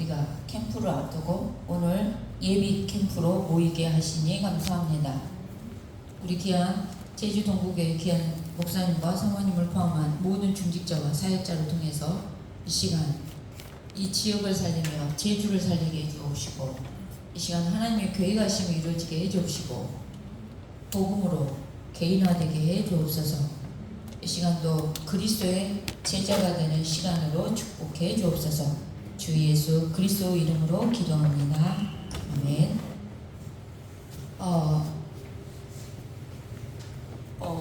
우리가 캠프를 앞두고 오늘 예비 캠프로 모이게 하시니 감사합니다. 우리 귀한 제주 동국의 귀한 목사님과 사모님을 포함한 모든 중직자와 사역자를 통해서 이 시간 이 지역을 살리며 제주를 살리게 해주옵시고, 이 시간 하나님의 교회 가심이 이루어지게 해주옵시고, 복음으로 개인화되게 해주옵소서. 이 시간도 그리스도의 제자가 되는 시간으로 축복해 주옵소서. 주 예수 그리스도 이름으로 기도합니다. 아멘.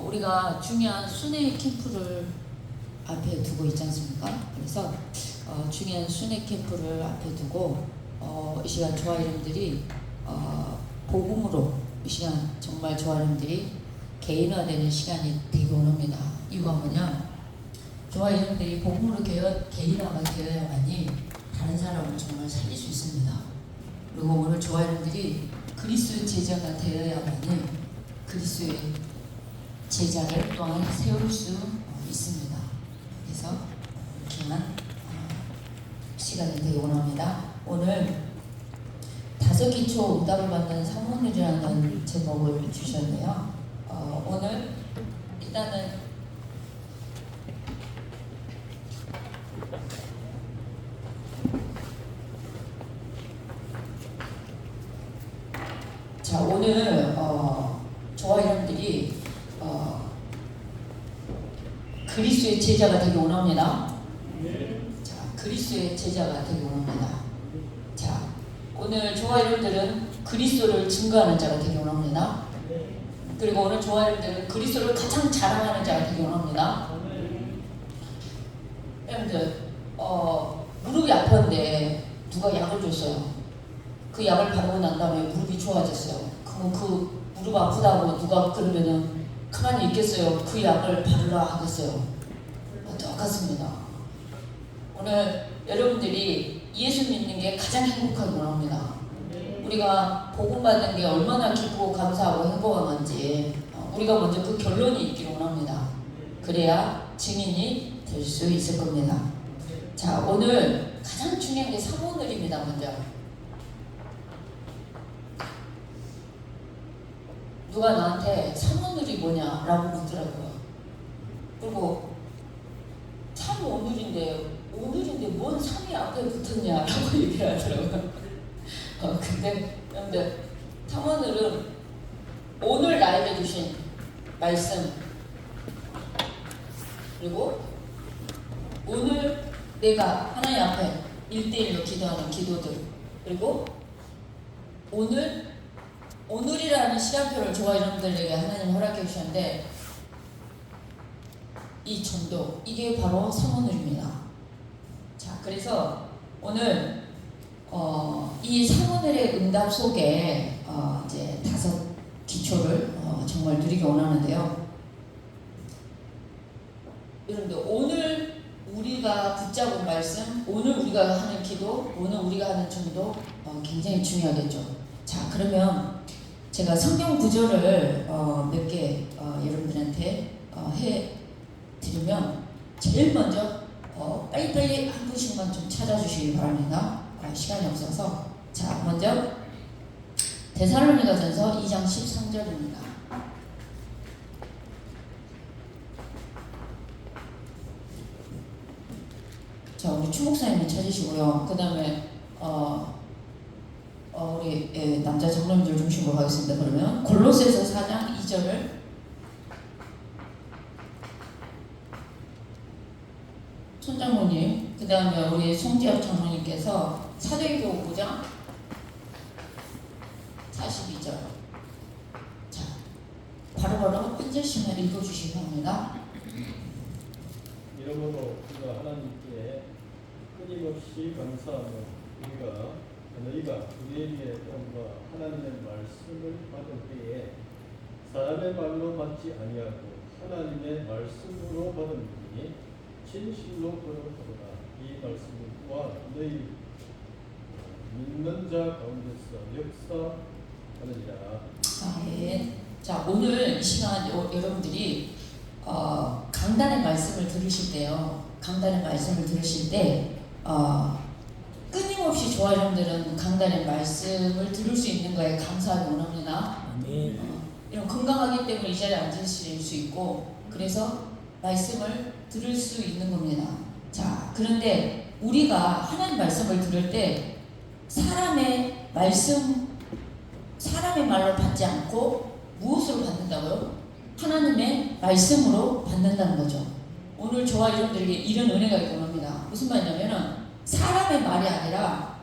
우리가 중요한 순회 캠프를 앞에 두고 있지 않습니까? 그래서 중요한 순회 캠프를 앞에 두고 이 시간 저와 여러분들이 복음으로 이 시간 정말 저와 여러분들이 개인화되는 시간이 되고 옵니다. 이유가 뭐냐? 저와 여러분들이 복음으로 개인화가 되어야만이 다른 사람을 정말 살릴 수 있습니다. 그리고 오늘 저와 여러분들이 그리스도의 제자가 되어야만이 그리스도의 제자를 또한 세울 수 있습니다. 그래서 이렇게만 시간이 되고 원합니다. 오늘 5기초 응답을 받는 사모들이라는 제목을 주셨네요. 오늘 일단은 오늘 저와 여러분들이 그리스도의 제자가 되기 원합니다. 자, 그리스도의 제자가 되기 원합니다. 자, 오늘 저와 여러분들은 그리스도를 증거하는 자가 되기 원합니다. 그리고 오늘 저와 여러분들은 그리스도를 가장 자랑하는 자가 되기 원합니다. 여러분들 무릎이 아팠는데 누가 약을 줬어요. 그 약을 바르고 난 다음에 무릎이 좋아졌어요. 그럼 그 무릎 아프다고 누가 그러면은 가만히 있겠어요? 그 약을 바르라 하겠어요? 똑같습니다. 오늘 여러분들이 예수 믿는 게 가장 행복하기 원합니다. 우리가 복음 받는 게 얼마나 기쁘고 감사하고 행복한 건지 우리가 먼저 그 결론이 있기를 원합니다. 그래야 증인이 될 수 있을 겁니다. 자, 오늘 가장 중요한 게 사모늘입니다. 먼저 누가 나한테 사모늘이 뭐냐라고 묻더라고요. 그리고 참 오늘인데 뭔 3이 앞에 붙었냐라고 얘기하더라고요. 근데 사모늘은 오늘 나에게 주신 말씀, 그리고 오늘 내가 하나님 앞에 1대1로 기도하는 기도들, 그리고 오늘이라는 시간표를 저와 여러분들에게 하나님 허락해 주셨는데 이 전도, 이게 바로 사모늘입니다. 자, 그래서 오늘 이 사모늘의 응답 속에 이제 5기초를 정말 누리기 원하는데요. 여러분들 오늘 우리가 붙잡은 말씀, 오늘 우리가 하는 기도, 오늘 우리가 하는 전도 굉장히 중요하겠죠. 자, 그러면 제가 성경 구절을 몇 개 여러분들한테 해드리면 제일 먼저 빨리빨리 한 분씩만 좀 찾아주시기 바랍니다. 시간이 없어서. 자, 먼저 데살로니가전서 2장 13절입니다. 자, 우리 추목사님이 찾으시고요. 그 다음에 우리 남자 장로님들 중심으로 가겠습니다. 그러면 골로새서 4장 2절을 손장로님, 그 다음에 우리 송지혁 장로님께서 사도행전 5장 42절. 자, 바로바로 한 절씩만 읽어주시기 바랍니다. 이러므로 우리가 하나님께 끊임없이 감사하며 너희가 우리에게 온과 하나님의 말씀을 받을 때에 사람의 말로 받지 아니하고 하나님의 말씀으로 받음이니 진실로 거룩하도다. 이 말씀은 또한 너희 믿는 자 가운데서 역사하느니라. 아멘. 자, 오늘 이 시간 여러분들이 강단의 말씀을 들으실 때요. 강단의 말씀을 들으실 때 끊임없이 저와 여러분들은 강단의 말씀을 들을 수 있는 거에 감사하기 원합니다. 이런 건강하기 때문에 이 자리에 앉으실 수 있고 그래서 말씀을 들을 수 있는 겁니다. 자, 그런데 우리가 하나님 말씀을 들을 때 사람의 말로 받지 않고 무엇으로 받는다고요? 하나님의 말씀으로 받는다는 거죠. 오늘 저와 여러분들에게 이런 은혜가 있고 합니다. 무슨 말이냐면은 사람의 말이 아니라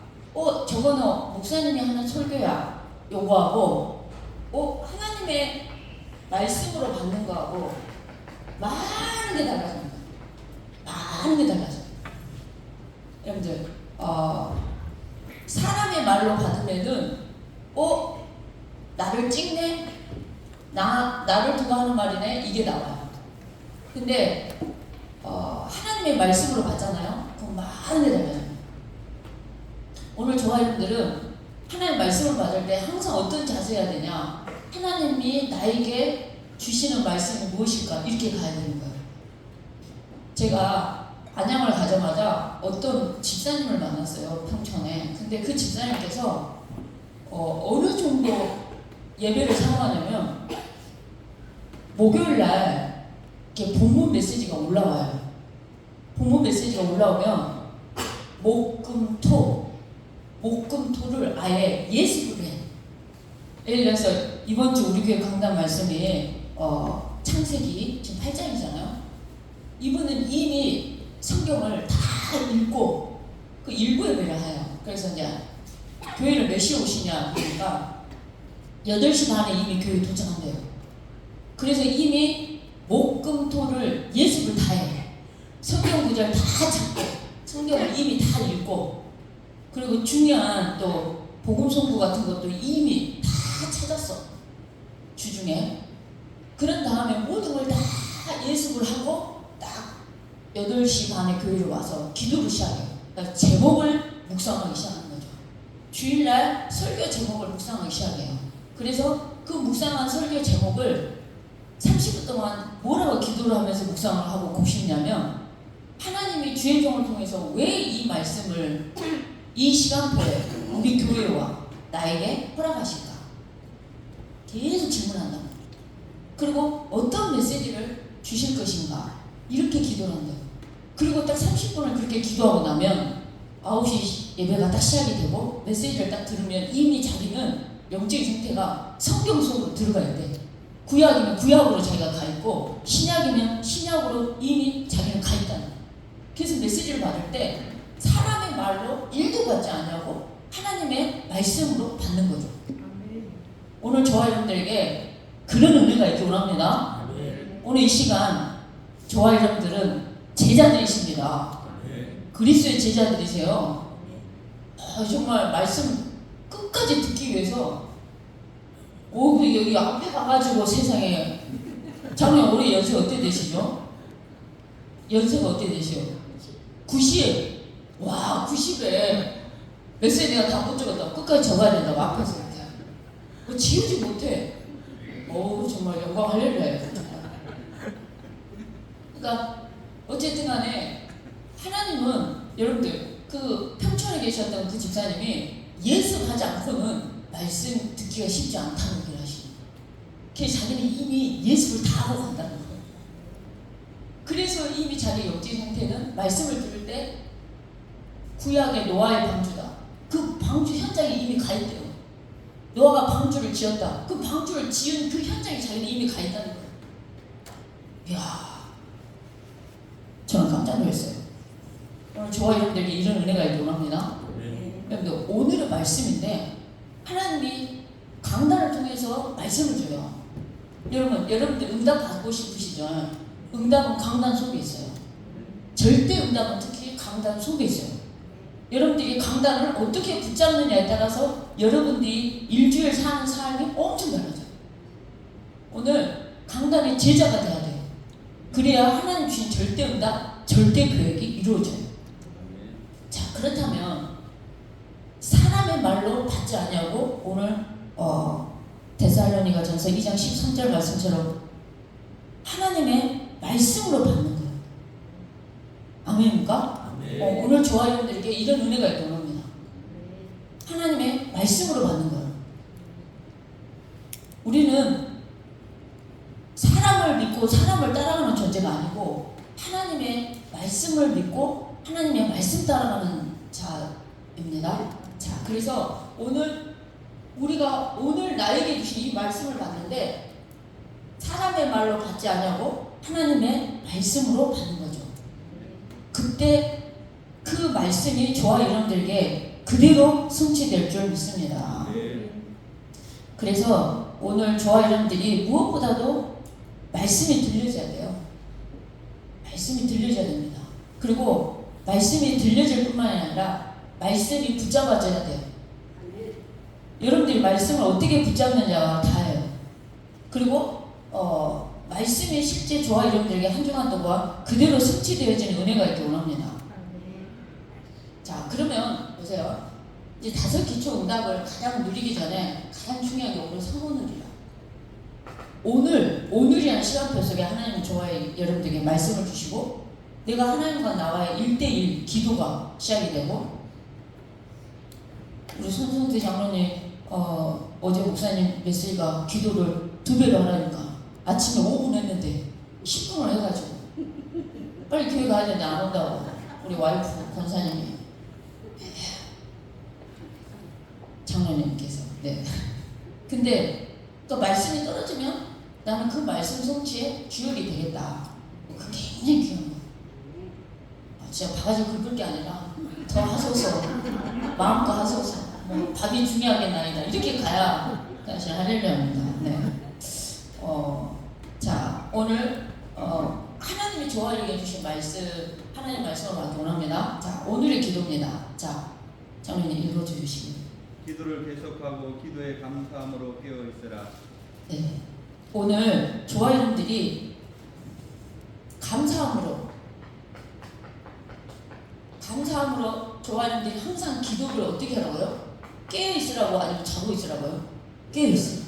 저거는 목사님이 하는 설교야 요거하고 하나님의 말씀으로 받는 거하고 많은 게 달라집니다. 많은 게 달라져요. 여러분들 사람의 말로 받으면은 나를 찍네? 나를 두고 하는 말이네? 이게 나와요. 근데 하나님의 말씀으로 받잖아요. 그럼 많은 게 달라져요. 오늘 저와 여러분들은 하나님의 말씀을 받을 때 항상 어떤 자세해야 되냐? 하나님이 나에게 주시는 말씀이 무엇일까? 이렇게 가야 되는 거예요. 제가 안양을 가자마자 어떤 집사님을 만났어요. 평촌에. 근데 그 집사님께서 어느 정도 예배를 사용하냐면 목요일날 이렇게 본문 메시지가 올라와요. 본문 메시지가 올라오면 목금토를 아예 예습을 해. 예를 들어서 이번 주 우리 교회 강단 말씀이 창세기 지금 8장이잖아요. 이분은 이미 성경을 다 읽고 그 일부 예배를 해요. 그래서 이제 교회를 몇 시에 오시냐 그러니까 8시 반에 이미 교회에 도착한대요. 그래서 이미 목금토를 예습을 다 해요. 성경 구절 다 찾고 성경을 이미 다 읽고 그리고 중요한 또 복음 송부 같은 것도 이미 다 찾았어. 주중에. 그런 다음에 모든 걸 다 예습을 하고 딱 8시 반에 교회로 와서 기도를 시작해요. 그러니까 제목을 묵상하기 시작하는 거죠. 주일날 설교 제목을 묵상하기 시작해요. 그래서 그 묵상한 설교 제목을 30분 동안 뭐라고 기도를 하면서 묵상을 하고 곱씹냐면 하나님이 주의 종을 통해서 왜 이 말씀을 이 시간표에 우리 교회와 나에게 허락하실까? 계속 질문한다. 그리고 어떤 메시지를 주실 것인가? 이렇게 기도를 한대요. 그리고 딱 30분을 그렇게 기도하고 나면 9시 예배가 딱 시작이 되고 메시지를 딱 들으면 이미 자기는 영적인 상태가 성경 속으로 들어가야 돼. 구약이면 구약으로 자기가 가 있고 신약이면 신약으로 이미 자기는 가 있다는 거야. 그래서 메시지를 받을 때 사람의 말로 일도 받지 않냐고 하나님의 말씀으로 받는 거죠. 오늘 저와 여러분들에게 그런 은혜가 있기 원합니다. 오늘 이 시간 저와 여러분들은 제자들이십니다. 그리스도의 제자들이세요. 정말 말씀 끝까지 듣기 위해서 여기 앞에 가가지고 세상에 작년 올해 연세 어떻게 되시죠? 연세가 어떻게 되시요? 90. 와 90에 메시지 내가 다 못 적었다. 끝까지 적어야 된다고 앞에서 이렇게. 지우지 못해. 정말 영광 할렐루야. 그러니까 어쨌든 간에 하나님은 여러분들 그 평촌에 계셨던 그 집사님이 예습하지 않고는 말씀 듣기가 쉽지 않다는 얘기를 하시는 거예요. 그래서 자기는 이미 예습을 다 하고 간다는 거예요. 그래서 이미 자기 영적인 상태는 말씀을 들을 때 구약의 노아의 방주다. 그 방주 현장에 이미 가 있대요. 노아가 방주를 지었다. 그 방주를 지은 그 현장에 자기는 이미 가 있다는 거예요. 이야, 저는 깜짝 놀랐어요. 오늘 저와 여러분들에게 이런 은혜가 있기 원합니다. 여러분들 오늘은 말씀인데 하나님이 강단을 통해서 말씀을 줘요. 여러분들 응답 받고 싶으시죠? 응답은 강단 속에 있어요. 절대 응답은 특히 강단 속에 있어요. 여러분들이 강단을 어떻게 붙잡느냐에 따라서 여러분들이 일주일 사는 삶이 엄청 달라져요. 오늘 강단의 제자가 돼야 돼요. 그래야 하나님 주신 절대 응답, 절대 계획이 이루어져요. 자, 그렇다면 사람의 말로 받지 않냐고 오늘 데살로니가전서 2장 13절 말씀처럼 하나님의 말씀으로 받는 거예요. 아멘입니까? 오늘 저와 여러분들에게 이런 은혜가 있다고 합니다. 말씀으로 받는 거예요. 우리는 사람을 믿고 사람을 따라가는 존재가 아니고 하나님의 말씀을 믿고 하나님의 말씀 따라가는 자입니다. 자, 그래서 우리가 오늘 나에게 주신 이 말씀을 받는데 사람의 말로 받지 않냐고 하나님의 말씀으로 받는 거죠. 그때 그 말씀이 저와 여러분들에게 그대로 성취될 줄 믿습니다. 그래서 오늘 저와 여러분들이 무엇보다도 말씀이 들려져야 돼요. 말씀이 들려져야 됩니다. 그리고 말씀이 들려질 뿐만 아니라 말씀이 붙잡아져야 돼요. 여러분들이 말씀을 어떻게 붙잡느냐가 다예요. 그리고 말씀이 실제 저와 여러분들에게 한 주간 동안 그대로 성취되어지는 은혜가 있기 원합니다. 자, 그러면 보세요. 이제 5기초 응답을 가장 누리기 전에 가장 중요한 게 오늘 성오늘이라. 오늘이라는 시간표 속에 하나님은 저와 여러분들에게 말씀을 주시고 내가 하나님과 나와의 1대1 기도가 시작이 되고 우리 손성태 장로님 어제 목사님 메시지가 기도를 2배로 하라니까 아침에 5분 했는데 10분을 해가지고 빨리 교회 가야 되는데 안 온다고 우리 와이프 권사님이 장로님께서 네. 근데 또 말씀이 떨어지면 나는 그 말씀 성취에 주역이 되겠다. 그 굉장히 귀여운 거. 진짜 바가지 긁을 게 아니라 더 하소서 마음껏 하소서 뭐 밥이 중요하겠나이다 이렇게 가야 사실 할렐루야입니다. 네. 자, 오늘 하나님이 저와 여러분에게 주신 말씀 하나님 말씀을 받기 원합니다. 자, 오늘의 기도입니다. 자, 장로님 읽어주시기. 기도를 계속하고 기도에 감사함으로 깨어 있으라. 네. 오늘 저와 여러분들이 감사함으로 저와 여러분들이 항상 기도를 어떻게 하라고요? 깨어 있으라고 아니면 자고 있으라고요? 깨어 있으라.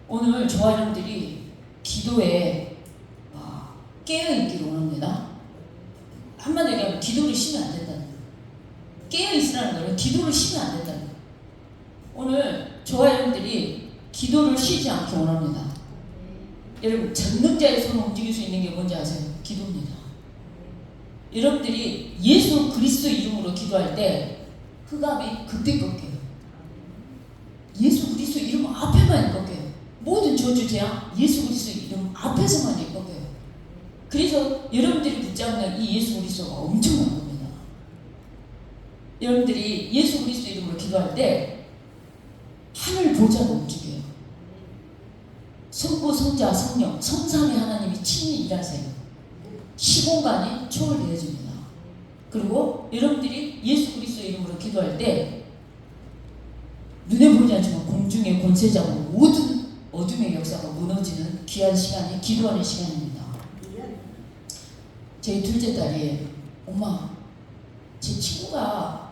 오늘 저와 여러분들이 기도에 깨어 있기를 원합니다. 한마디로 얘기하면 기도를 쉬면 안 된다는 거예요. 깨어 있으라는 거는 기도를 쉬면 안 된다는 거예요. 오늘 저와 여러분들이 기도를 쉬지 않기 원합니다. 여러분 전능자의 손을 움직일 수 있는 게 뭔지 아세요? 기도입니다. 여러분들이 예수 그리스도 이름으로 기도할 때 흑암이 그때 꺾여요. 예수 그리스도 이름 앞에만 꺾여요. 모든 저주 재앙 예수 그리스도 이름 앞에서만 꺾여요. 그래서 여러분들이 붙잡는 이 예수 그리스도가 엄청난 겁니다. 여러분들이 예수 그리스도 이름으로 기도할 때 하늘 보좌가 움직여요. 성부, 성자, 성령, 성삼위 하나님이 친히 일하세요. 시공간이 초월되어집니다. 그리고 여러분들이 예수 그리스도 이름으로 기도할 때 눈에 보이지 않지만 공중의 권세자고 모든 어둠의 역사가 무너지는 귀한 시간이 기도하는 시간입니다. 제 둘째 딸이 엄마 제 친구가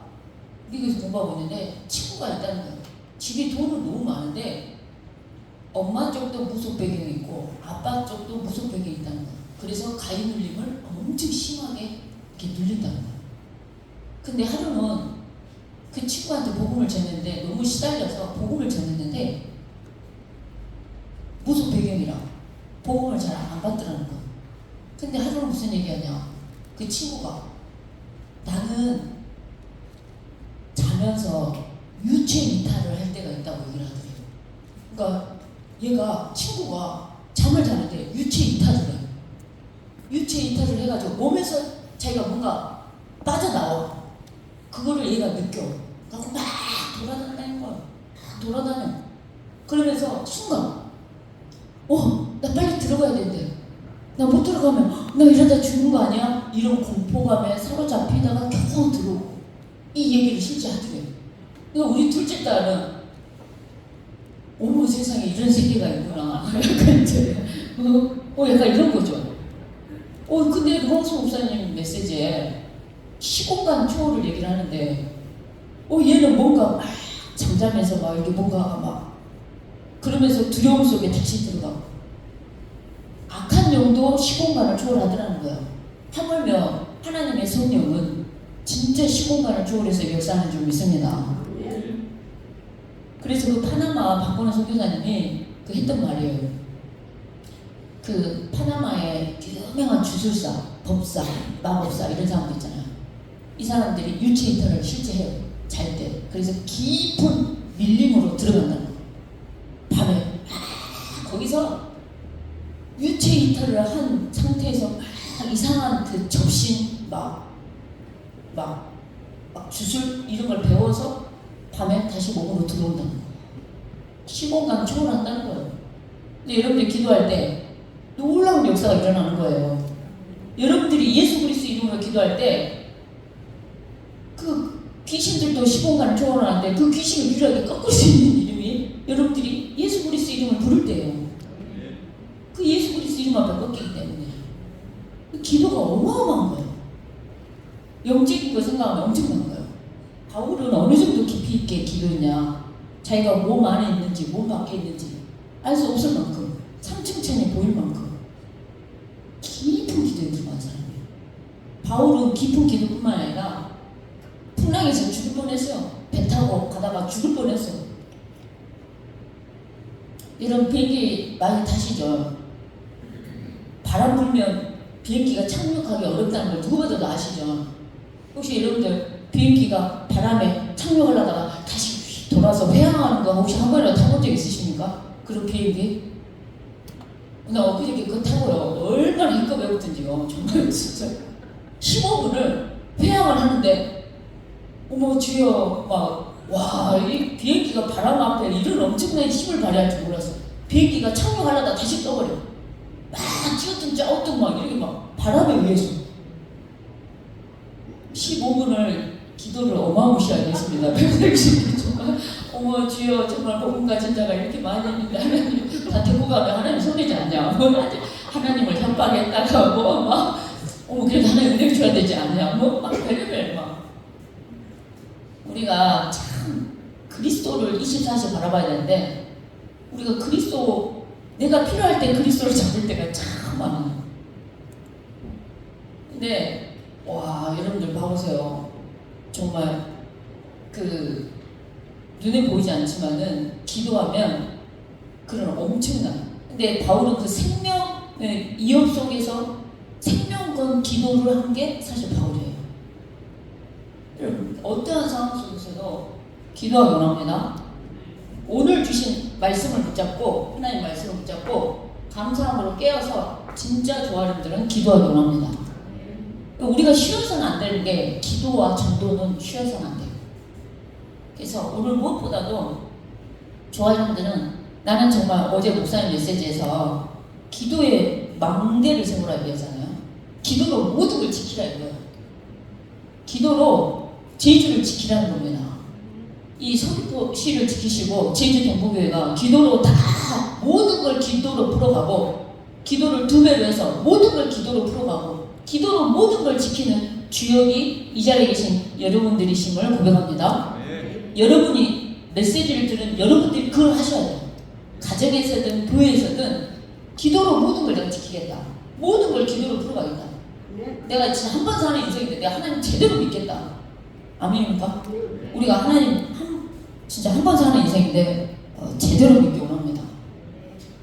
미국에서 공부하고 있는데 친구가 있다는 거예요. 집에 돈은 너무 많은데 엄마 쪽도 무속 배경이 있고 아빠 쪽도 무속 배경이 있다는 거예요. 그래서 가위 눌림을 엄청 심하게 이렇게 눌린다는 거예요. 근데 하루는 그 친구한테 복음을 전했는데 너무 시달려서 복음을 전했는데 무속 배경이라 복음을 잘 안 받더라는 거예요. 근데 하루는 무슨 얘기하냐, 그 친구가 나는 자면서 유체 이탈을 할 때가 있다고 얘기를 하더래요. 그러니까 얘가 친구가 잠을 자는데 유체 이탈을 해요. 유체 이탈을 해가지고 몸에서 자기가 뭔가 빠져나와. 그거를 얘가 느껴. 그래서 막 돌아다니는 거야. 막 돌아다녀. 그러면서 순간 나 빨리 들어가야 되는데 나 못 들어가면 나 이러다 죽는 거 아니야? 이런 공포감에 사로잡히다가 겨우 들어오고 이 얘기를 실제 하더래요. 그러니까 우리 둘째 딸은 어머 세상에 이런 세계가 있구나. 약간 이제 약간 이런 거죠. 근데 루앙스 목사님 메시지에 시공간 초월을 얘기를 하는데 얘는 뭔가 막 잠자면서 막 이렇게 뭔가 막 그러면서 두려움 속에 다시 들어가고 악한 영도 시공간을 초월하더라는 거예요. 하물며 하나님의 성령은 진짜 시공간을 초월해서 역사하는 줄 믿습니다. 그래서 그 파나마 박건호 선교사님이 그 했던 말이에요. 그 파나마의 유명한 주술사, 법사, 마법사 이런 사람들 있잖아요. 이 사람들이 유체 이탈을 실제 해요. 잘 때. 그래서 깊은 밀림으로 들어간다는 거예요. 밤에 거기서 유체 이탈을 한 상태에서 막 이상한 그 접신 막 주술 이런 걸 배워서 밤에 다시 몸으로 들어온다는 거예요. 시공간 초월한다는 거예요. 근데 여러분들이 기도할 때 놀라운 역사가 일어나는 거예요. 여러분들이 예수 그리스도 이름으로 기도할 때 그 귀신들도 시공간을 초월하는데 그 귀신을 유일하게 꺾을 수 있는 이름이 여러분들이 예수 그리스도 이름을 부를 때예요. 그 예수 그리스도 이름 앞에 꺾이기 때문에 그 기도가 어마어마한 거예요. 영적인 거 생각하면 엄청난 거예요. 바울은 어느 정도 깊이 있게 기도했냐, 자기가 몸 안에 있는지 몸 밖에 있는지 알 수 없을 만큼 3층 천에 보일 만큼 깊은 기도에 들어간 사람이에요. 바울은 깊은 기도뿐만 아니라 풍랑에서 죽을 뻔했어요. 배 타고 가다가 죽을 뻔했어요. 이런 비행기 많이 타시죠? 바람 불면 비행기가 착륙하기 어렵다는 걸 누구보다도 아시죠? 혹시 여러분들 비행기가 바람에 착륙을 하다가 다시 돌아서 회항하는 거 혹시 한 번이라도 타본 적 있으십니까? 그런 비행기? 나 엊그저께 그거 타고요. 얼마나 힘껏 외웠던지요. 정말 진짜 15분을 회항을 하는데 어머 주여 와 이 비행기가 바람 앞에 이런 엄청난 힘을 발휘할 줄 몰랐어. 비행기가 착륙하려다 다시 떠버려. 막 튀었던 짜오던 막 이렇게 막 바람에 의해서 15분을 기도를 어마무시하게 했습니다. 백성이 정말 어머 주여 정말 복음 가진 자가 이렇게 많이 했는데 하나님 다 데리고 가면 하나님 손해지 않냐. 하나님을 협박했다가 막 어머 그래도 하나님 은혜 줘야 되지 않냐. 막 별의별 막 우리가 참 그리스도를 24시간 바라봐야 되는데 우리가 그리스도 내가 필요할 때 그리스도를 잡을 때가 참 많아요. 근데 와 여러분들 봐보세요. 정말 그 눈에 보이지 않지만은 기도하면 그런 엄청난. 근데 바울은 그 생명의 위협 속에서 생명 건 기도를 한 게 사실 바울이에요. 여러분 어떠한 상황 속에서도 기도하기 원합니다. 오늘 주신 말씀을 붙잡고 하나님 말씀을 붙잡고 감사함으로 깨어서 진짜 조아름들은 기도하기 원합니다. 우리가 쉬어서는 안 되는 게 기도와 전도는 쉬어서는 안 돼요. 그래서 오늘 무엇보다도 조아름들은 나는 정말 어제 목사님 메시지에서 기도의 망대를 세우라 얘기하잖아요. 기도로 모든 걸 지키라 이거예요. 기도로 제주를 지키라는 겁니다. 이 서귀포시를 지키시고 제주 동부교회가 기도로 다 모든 걸 기도로 풀어가고 기도를 2배로 해서 모든 걸 기도로 풀어가고 기도로 모든 걸 지키는 주역이 이 자리에 계신 여러분들이심을 고백합니다. 여러분이 메시지를 들은 여러분들이 그걸 하셔야 돼요. 가정에서든 교회에서든 기도로 모든 걸 내가 지키겠다. 모든 걸 기도로 풀어가겠다. 내가 진짜 한 번 사는 인생인데 내가 하나님 제대로 믿겠다. 아멘입니까? 우리가 하나님 진짜 한 번 사는 인생인데 제대로 믿기 원합니다.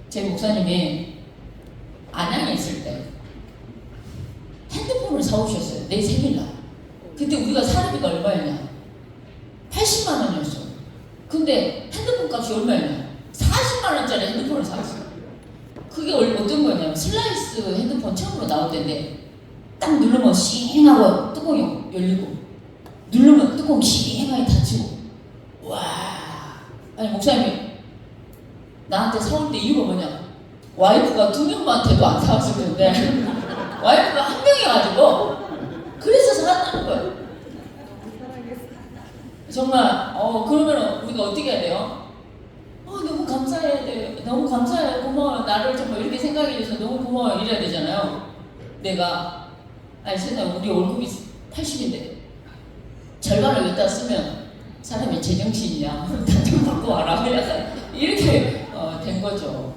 제 목사님이 안양에 있을 때 핸드폰을 사오셨어요. 내 생일날. 그때 우리가 사례비가 얼마였냐? 80만 원이었어. 근데 핸드폰 값이 얼마였냐? 40만 원짜리 핸드폰을 사왔어요. 그게 어떤 거냐면 슬라이스 핸드폰 처음으로 나올 때인데 딱 누르면 싱하고 뚜껑이 열리고 누르면 뚜껑 싱하게 닫히고 와 아니 목사님이 나한테 사올 때 이유가 뭐냐 와이프가 2명한테도 안 사왔을 텐데 와이프가 1명이어가지고 그래서 사왔다는 거예요. 정말 그러면 우리가 어떻게 해야 돼요? 너무 감사해야 돼요. 너무 감사해요. 고마워요. 나를 정말 이렇게 생각해줘서 너무 고마워요. 이래야 되잖아요. 내가 아니 세상 우리 월급이 80인데 절반을 여기다 쓰면 사람이 제정신이냐 다 받고 와라 약간 이렇게 된 거죠.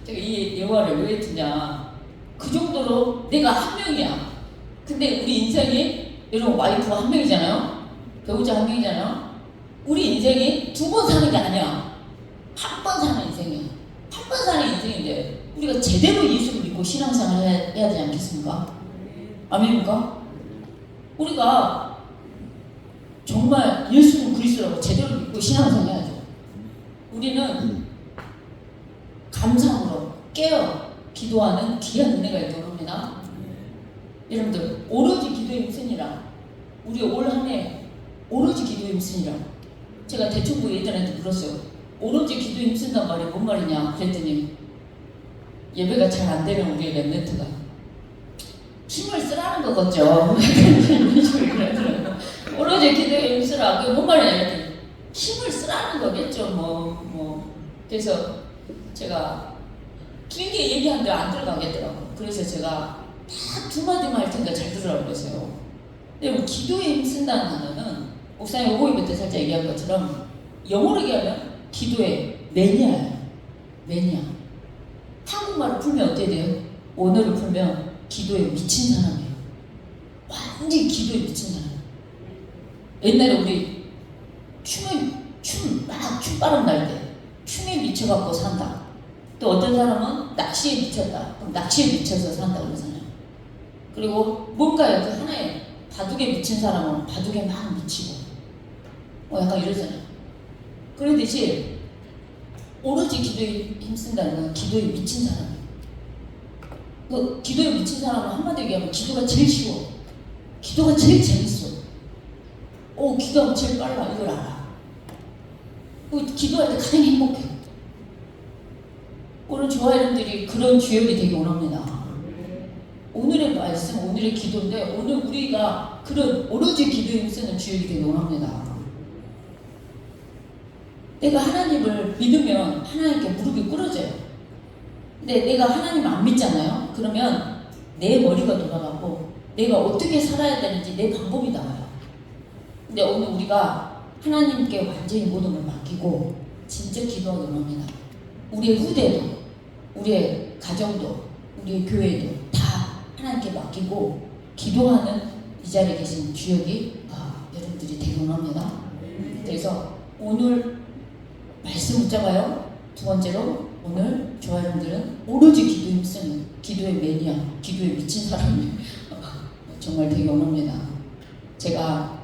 제가 이 예화를 왜 듣냐 그 정도로 내가 1명이야. 근데 우리 인생이 여러분 와이프가 1명이잖아요. 배우자 1명이잖아요. 우리 인생이 두 번 사는 게 아니야. 한 번 사는 인생이야. 한 번 사는 인생인데 우리가 제대로 예수를 믿고 신앙생활을 해야 되지 않겠습니까? 아멘입니까? 우리가 정말 예수는 그리스도라고 제대로 믿고 신앙생활 해야죠. 우리는 감상으로 깨어 기도하는 귀한 은혜가 있도록 합니다. 여러분들 오로지 기도에 힘쓰니라. 우리 올 한 해 오로지 기도에 힘쓰니라. 제가 대충 예전에도 물었어요. 오로지 기도에 힘쓴단 말이 뭔 말이냐 그랬더니 예배가 잘 안 되는 우리의 랩런트가 힘을 쓰라는 거겠죠. 오로지 기도에 힘쓰라. 그게 뭔 말이냐 그랬더니 힘을 쓰라는 거겠죠. 그래서 제가 길게 얘기하는데 안 들어가겠더라고. 그래서 제가 다 두 마디만 할 테니까 잘 들으라고 그랬어요. 근데 뭐 기도에 힘쓴다는 단어는 목사님 오고이브 때 살짝 얘기한 것처럼 영어로 얘기하면 기도의 매니아예요. 매니아. 한국말로 풀면 어떻게 돼요? 언어를 풀면 기도에 미친 사람이에요. 완전히 기도에 미친 사람. 옛날에 우리 춤바람 날 때 춤에 미쳐갖고 산다. 또 어떤 사람은 낚시에 미쳤다. 그럼 낚시에 미쳐서 산다 그러잖아요. 그리고 뭔가요? 그 하나의 바둑에 미친 사람은 바둑에 막 미치고 약간 이러잖아요. 그러듯이 오로지 기도에 힘쓴다는 건 기도에 미친 사람이에요. 그 기도에 미친 사람은 한마디로 얘기하면 기도가 제일 쉬워. 기도가 제일 재밌어. 기도하면 제일 빨라. 이걸 알아. 기도할 때 가장 행복해. 오늘 조화여러분들이 그런 주역이 되기 원합니다. 오늘의 말씀, 오늘의 기도인데 오늘 우리가 그런 오로지 기도에 힘쓰는 주역이 되기 원합니다. 내가 하나님을 믿으면 하나님께 무릎이 꿇어져요. 근데 내가 하나님을 안 믿잖아요. 그러면 내 머리가 돌아가고 내가 어떻게 살아야 되는지 내 방법이 나와요. 근데 오늘 우리가 하나님께 완전히 모든 걸 맡기고 진짜 기도하기 원합니다. 우리의 후대도, 우리의 가정도, 우리의 교회도 다 하나님께 맡기고 기도하는 이 자리에 계신 주역이 여러분들이 되기 원합니다. 그래서 오늘 말씀 붙잡아요. 두 번째로 오늘 저와 여러분들은 오로지 기도에 힘쓰는 기도의 매니아, 기도에 미친 사람이 정말 되기 원합니다. 제가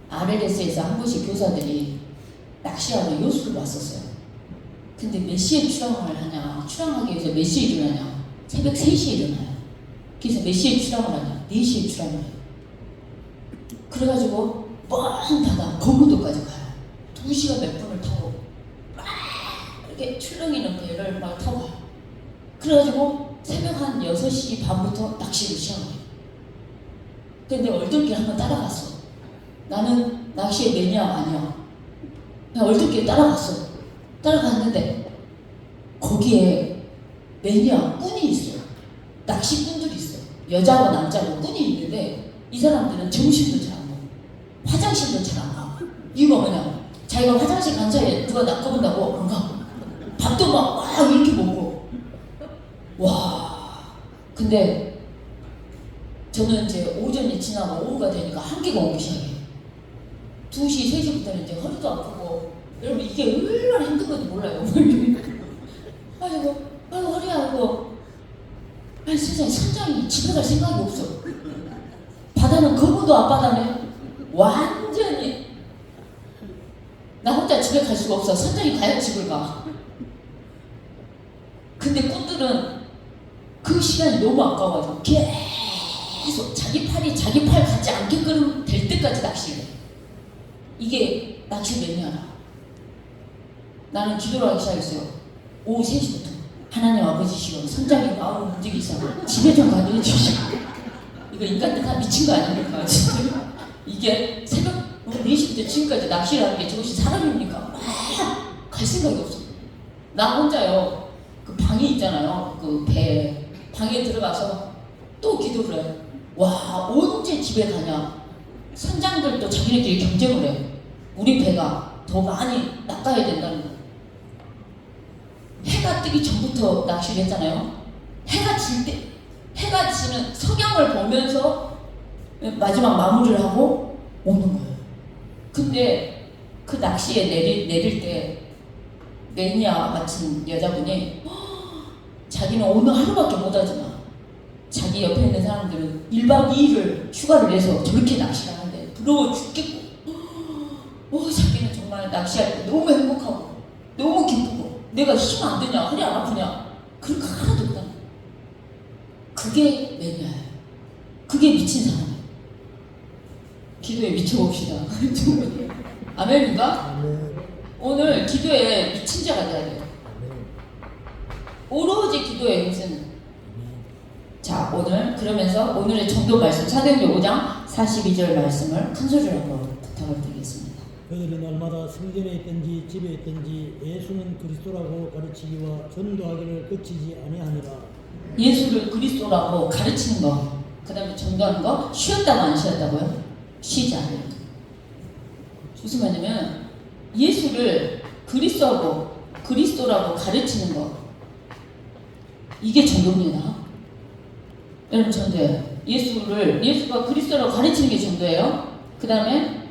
RLS에서 한 번씩 교사들이 낚시하러 요수를 왔었어요. 근데 몇 시에 출항을 하냐? 출항하기 위해서 몇 시에 일어나냐? 새벽 3시에 일어나요. 그래서 몇 시에 출항을 하냐? 4시에 출항을 해요. 그래가지고 뻔한 바다 거무도까지 가요. 2시간 몇 분을 타고 막 이렇게 출렁이는 배를 막 타고 가요. 그래가지고 새벽 한 6시 반부터 낚시를 시작해요. 근데 얼떨결에 한번 따라갔어. 나는 낚시의 매니아가 아니야. 그냥 얼떨결에 따라갔어. 따라갔는데 거기에 매니아 꾼이 있어요. 낚시꾼들이 있어요. 여자와 남자고 꾼이 있는데 이 사람들은 점심도 잘 안 먹어. 화장실도 잘 안 가. 이유가 뭐냐? 자기가 화장실 간 사이에 누가 낚아본다고 안 가. 밥도 막 이렇게 먹고. 와. 근데 저는 이제 오전이 지나고 오후가 되니까 한기가 오기 시작해요. 2시, 3시부터는 이제 허리도 아프고, 여러분 이게 얼마나 힘든 건지 몰라요. 아이고 허리야 하고, 아니 세상에 선장이 집에 갈 생각이 없어. 바다는 거부도 앞바다네. 완전히 나 혼자 집에 갈 수가 없어. 선장이 가야 집을 가. 근데 꾼들은 그 시간이 너무 아까워가지고 계속 자기 팔 갖지 않게끔 될 때까지 낚시를 해. 이게 낚시 매니아라. 나는 기도를 하기 시작했어요. 오후 3시부터 하나님 아버지시여 선장의 마음을 움직이셔 집에 좀 가게 해주시오. 이거 인간들 다 미친 거 아닙니까? 진짜 이게 새벽 4시부터 지금까지 낚시를 하는 게 저것이 사람입니까? 막 갈 생각이 없어. 나 혼자요. 그 방이 있잖아요. 그 배 방에 들어가서 또 기도를 해. 와 언제 집에 가냐. 선장들도 자기네들이 경쟁을 해. 우리 배가 더 많이 낚아야 된다는 거. 해가 뜨기 전부터 낚시를 했잖아요. 해가 지는 석양을 보면서 마지막 마무리를 하고 오는 거예요. 근데 그 낚시에 내릴 때 매니아 같은 여자분이 자기는 오늘 하루밖에 못 하지만 자기 옆에 있는 사람들은 1박 2일을 휴가를 내서 저렇게 낚시를 하는데 부러워 죽겠고 자기는 정말 낚시할 때 너무 행복하고 너무 기쁘고 내가 힘 안 드냐 허리 안 아프냐 그런 거 하나도 없다. 그게 매니아예요. 그게 미친 사람이에요. 기도에 미쳐봅시다. 아멘인가? 오늘 기도에 미친 자가 돼야 돼요. 오로지 기도에 힘쓰는. 자, 오늘 그러면서 오늘의 전도 말씀 사도행전 5장 42절 말씀을 큰 소리로 한번 부탁을 드리겠습니다. 그들이 날마다 성전에 있든지 집에 있든지 예수는 그리스도라고 가르치기와 전도하기를 그치지 아니하니라. 예수를 그리스도라고 가르치는 거, 그 다음에 전도하는 거 쉬었다고 안 쉬었다고요? 쉬지 않아요. 무슨 말이냐면 예수를 그리스도라고 가르치는 거, 이게 전도입니다. 여러분 전도예요. 예수가 그리스도라고 가르치는 게 전도예요. 그 다음에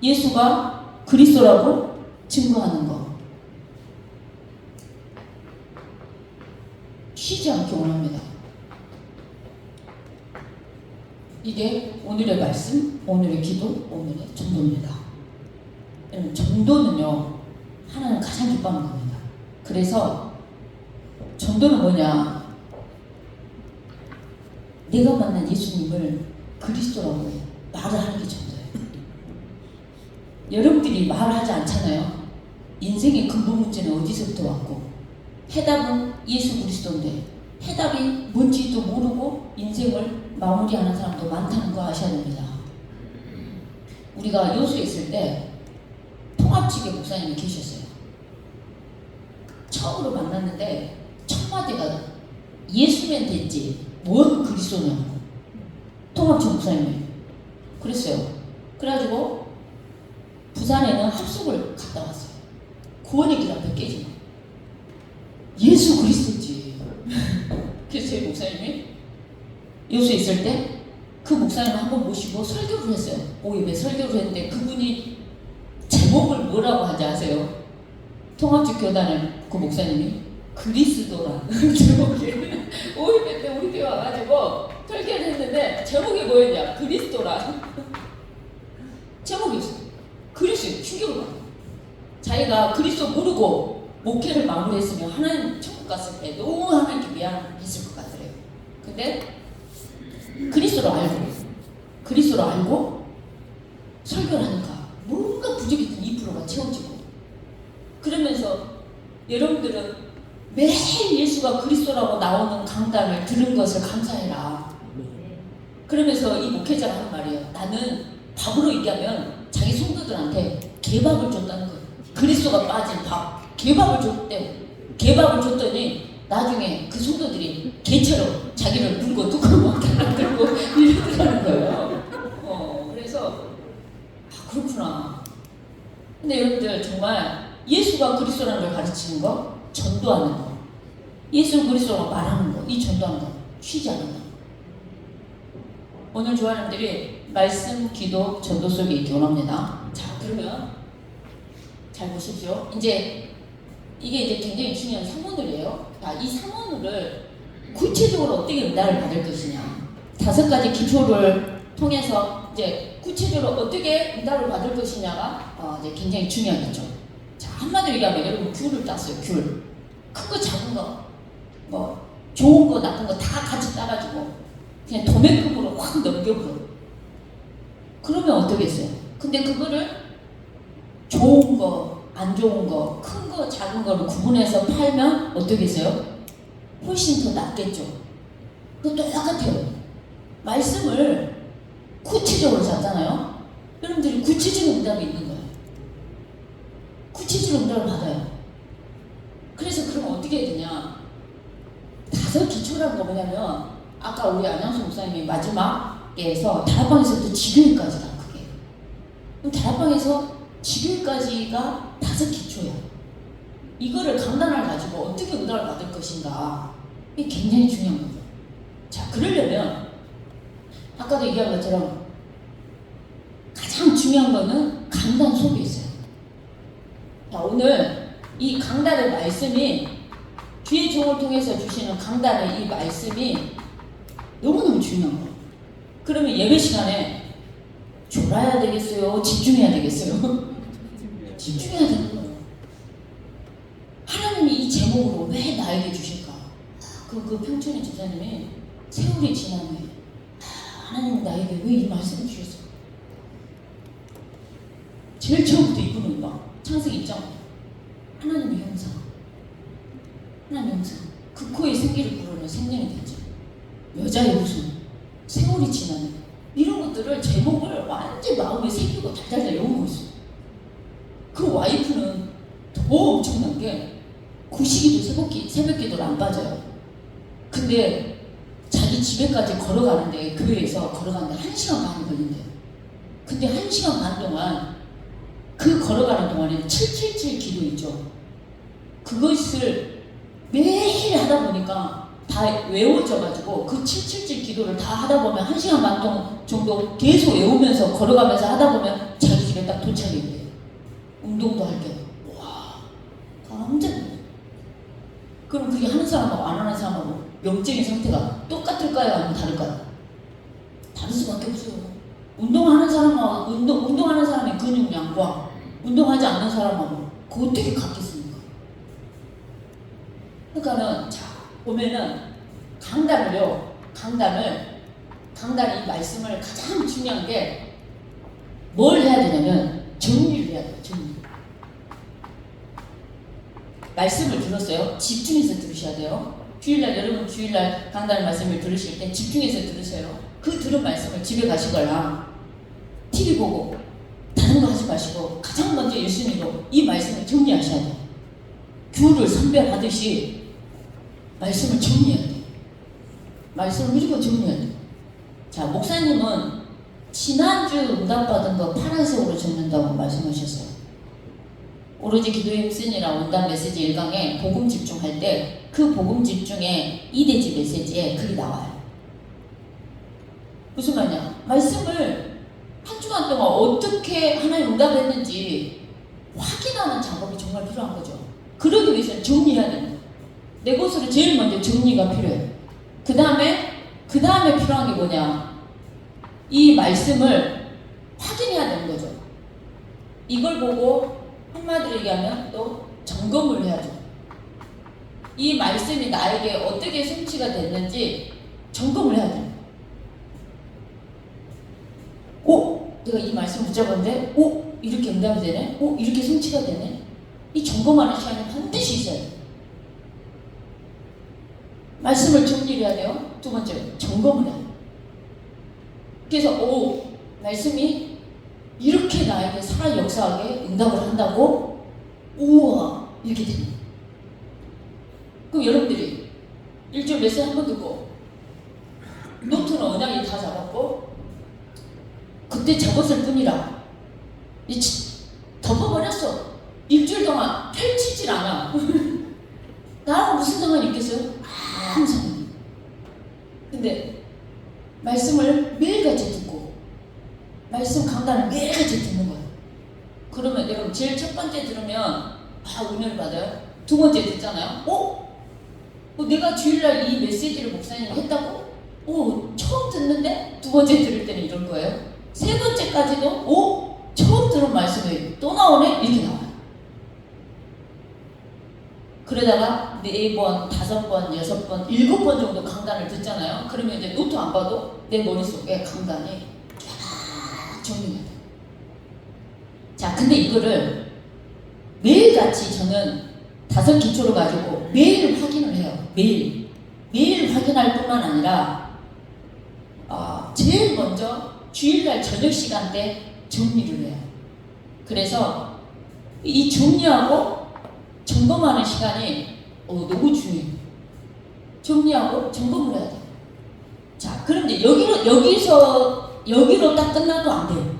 예수가 그리스도라고 증거하는 거. 쉬지 않게 원합니다. 이게 오늘의 말씀, 오늘의 기도, 오늘의 전도입니다. 여러분 전도는요, 하나는 가장 기뻐하는 겁니다. 그래서 전도는 뭐냐? 내가 만난 예수님을 그리스도라고 말을 하는 게 전도예요. 여러분들이 말하지 않잖아요. 인생의 근본 문제는 어디서부터 왔고 해답은 예수 그리스도인데 해답이 뭔지도 모르고 인생을 마무리하는 사람도 많다는 거 아셔야 됩니다. 우리가 여수에 있을 때 통합지교 목사님이 계셨어요. 처음으로 만났는데 첫 마디가 예수면 됐지 뭔 그리스도냐고 통합지교 목사님이 그랬어요. 그래가지고 부산에는 합숙을 갔다 왔어요. 구원의 길 앞에 깨지고 예수 그리스도지. 그래서 제 목사님이 여수에 있을 때 그 목사님을 한번 모시고 설교를 했어요. 5일에 설교를 했는데 그분이 제목을 뭐라고 하지 아세요? 통합집 교단의 그 목사님이 그리스도라 제목이 5일에 때 우리 교회 와가지고 설교를 했는데 제목이 뭐였냐? 그리스도라 제목이었어요. 그리스도 충격을 받아요. 자기가 그리스도 모르고 목회를 마무리했으면 하나님 천국 갔을 때 너무 하나님께 미안했을 것 같더래요. 근데 그리스도로 알고 설교를 하니까 뭔가 부족했던 2%가 채워지고 그러면서 여러분들은 매일 예수가 그리스도라고 나오는 강단을 들은 것을 감사해라. 그러면서 이 목회자가 하는 말이에요. 나는 밥으로 얘기하면 자기 성도들한테 개밥을 줬다는 거예요. 그리스도가 빠진 밥, 개밥을 줬대요. 개밥을 줬더니 나중에 그 성도들이 개처럼 자기를 물고 뚜껑을 다 들고 이러더라는 거예요. 그래서 그렇구나. 근데 여러분들 정말 예수가 그리스도라는 걸 가르치는 거, 전도하는 거, 예수 그리스도라고 말하는 거, 이 전도하는 거 쉬지 않는다. 오늘 조아님들이 말씀, 기도, 전도 속에 있기 원합니다. 자, 그러면 잘 보십시오. 이제 이게 이제 굉장히 중요한 사모늘이에요. 자, 이 사모늘을 구체적으로 어떻게 은혜를 받을 것이냐. 5가지 기초를 통해서 이제 구체적으로 어떻게 응답을 받을 것이냐가 이제 굉장히 중요하겠죠. 자, 한마디로 얘기하면 여러분 귤을 땄어요. 귤. 큰 거, 작은 거, 뭐 좋은 거, 나쁜 거 다 같이 따가지고 그냥 도매금으로 확 넘겨버려. 그러면 어떻겠어요? 근데 그거를 좋은 거, 안 좋은 거, 큰 거, 작은 거를 구분해서 팔면 어떻겠어요? 훨씬 더 낫겠죠. 그거 똑같아요. 말씀을 구체적으로 잡잖아요. 여러분들이 구체적인 응답이 있는 거예요. 구체적인 응답을 받아요. 그래서 그러면 어떻게 해야 되냐? 5 기초라는 거 뭐냐면 아까 우리 안양수 목사님이 마지막에서 다락방에서부터 지교회까지다 그게. 그럼 다락방에서 지교회까지가 5 기초야. 이거를 강단을 가지고 어떻게 응답을 받을 것인가. 이게 굉장히 중요한 거죠. 자, 그러려면 아까도 얘기한 것처럼 가장 중요한 거는 강단 속에 있어요. 오늘 이 강단의 말씀이 주의 종을 통해서 주시는 강단의 이 말씀이 너무너무 중요한 거예요. 그러면 예배 시간에 졸아야 되겠어요? 집중해야 되겠어요? 집중해야 되는 거예요. 하나님이 이 제목으로 왜 나에게 주실까? 그 평촌의 집사님이 세월이 지난 후에 하나님은 나에게 왜 이 말씀을 주셨어? 제일 처음부터 이분은 막 창세기 1장 하나님의 형상, 하나님의 형상, 그 코에 생기를 불어넣은 생명이 되죠. 여자의 웃음, 세월이 지나는 이런 것들을 제목을 완전 마음에 새기고 달달달 외우고 있어요. 그 와이프는 더 엄청난 게 구시기도 새벽기도를 안 빠져요. 근데 자기 집에까지 걸어가는데 교회에서 걸어가는데 1시간 반이 걸린대요. 근데 1시간 반 동안 그 걸어가는 동안에 777 기도 있죠. 그것을 매일 하다 보니까 다 외워져가지고 그 777 기도를 다 하다 보면 1시간 반 정도 계속 외우면서 걸어가면서 하다 보면 자기 집에 딱 도착이 돼요. 운동도 할 겸. 와, 완전. 그럼 그게 하는 사람하고 안 하는 사람하고 영적인 상태가 똑같을까요? 아니면 다를까요? 다를 수밖에 없어요. 운동하는 사람하고 운동하는 사람의 근육량과 운동하지 않는 사람하고 그 어떻게 같겠습니까? 그러니까는 자 보면은 강단이 이 말씀을 가장 중요한 게 뭘 해야 되냐면 정리를 해야 돼요. 정리. 말씀을 들었어요. 집중해서 들으셔야 돼요. 여러분 주일날 강단 말씀을 들으실 때 집중해서 들으세요. 그 들은 말씀을 집에 가시거나 TV 보고 다른 거 하지 마시고 가장 먼저 예수님으로 이 말씀을 정리하셔야 돼요. 귤을 선별하듯이 말씀을 정리해야 돼요. 말씀을 무조건 정리해야 돼요. 자, 목사님은 지난주 응답받은 거 파란색으로 적는다고 말씀하셨어요. 오로지 기도에 힘쓰니라 원단 메시지 1강에 복음 집중할 때 그 복음 집중에 이대지 메시지에 글이 나와요. 무슨 말이냐? 말씀을 한 주간 동안 어떻게 하나님 응답했는지 확인하는 작업이 정말 필요한 거죠. 그러기 위해서는 정리해야 됩니다. 내 것으로 제일 먼저 정리가 필요해요. 그 다음에 필요한 게 뭐냐? 이 말씀을 확인해야 되는 거죠. 이걸 보고 한마디로 얘기하면 또 점검을 해야죠. 이 말씀이 나에게 어떻게 성취가 됐는지 점검을 해야 돼요. 내가 이 말씀 붙잡았는데 이렇게 응답이 되네? 이렇게 성취가 되네? 이 점검하는 시간이 반드시 있어야 돼요. 말씀을 정리해야 돼요. 두 번째, 점검을 해야 돼요. 그래서 말씀이 이렇게 나에게 살아 역사하게 응답을 한다고? 우와, 이렇게 되는 거예요. 그럼 여러분들이 일주일 메시지 한 번 듣고 노트는 언약이 다 잡았고 그때 잡았을 뿐이라 덮어버렸어. 일주일 동안 펼치질 않아. 나하고 무슨 상관이 있겠어요? 항상. 근데 말씀을 매일같이 듣고 말씀 강단을 매일같이 듣는 거예요. 그러면 여러분 제일 첫 번째 들으면 은혜를 받아요. 두 번째 듣잖아요. 내가 주일날 이 메시지를 목사님이 했다고? 처음 듣는데 두 번째 들을 때는 이럴 거예요. 세 번째까지도 처음 들은 말씀이 또 나오네? 이렇게 나와요. 그러다가 4번, 5번, 6번, 7번 정도 강단을 듣잖아요. 그러면 이제 노트 안 봐도 내 머릿속에 강단이 쫙 정리가 돼요. 자, 근데 이거를 매일같이 저는 5 기초를 가지고 매일 확인을 해요. 매일 확인할 뿐만 아니라 제일 먼저 주일날 저녁 시간대 정리를 해요. 그래서 이 정리하고 점검하는 시간이 너무 중요해요. 정리하고 점검을 해야 돼요. 자, 그런데 여기로 딱 끝나도 안 돼요.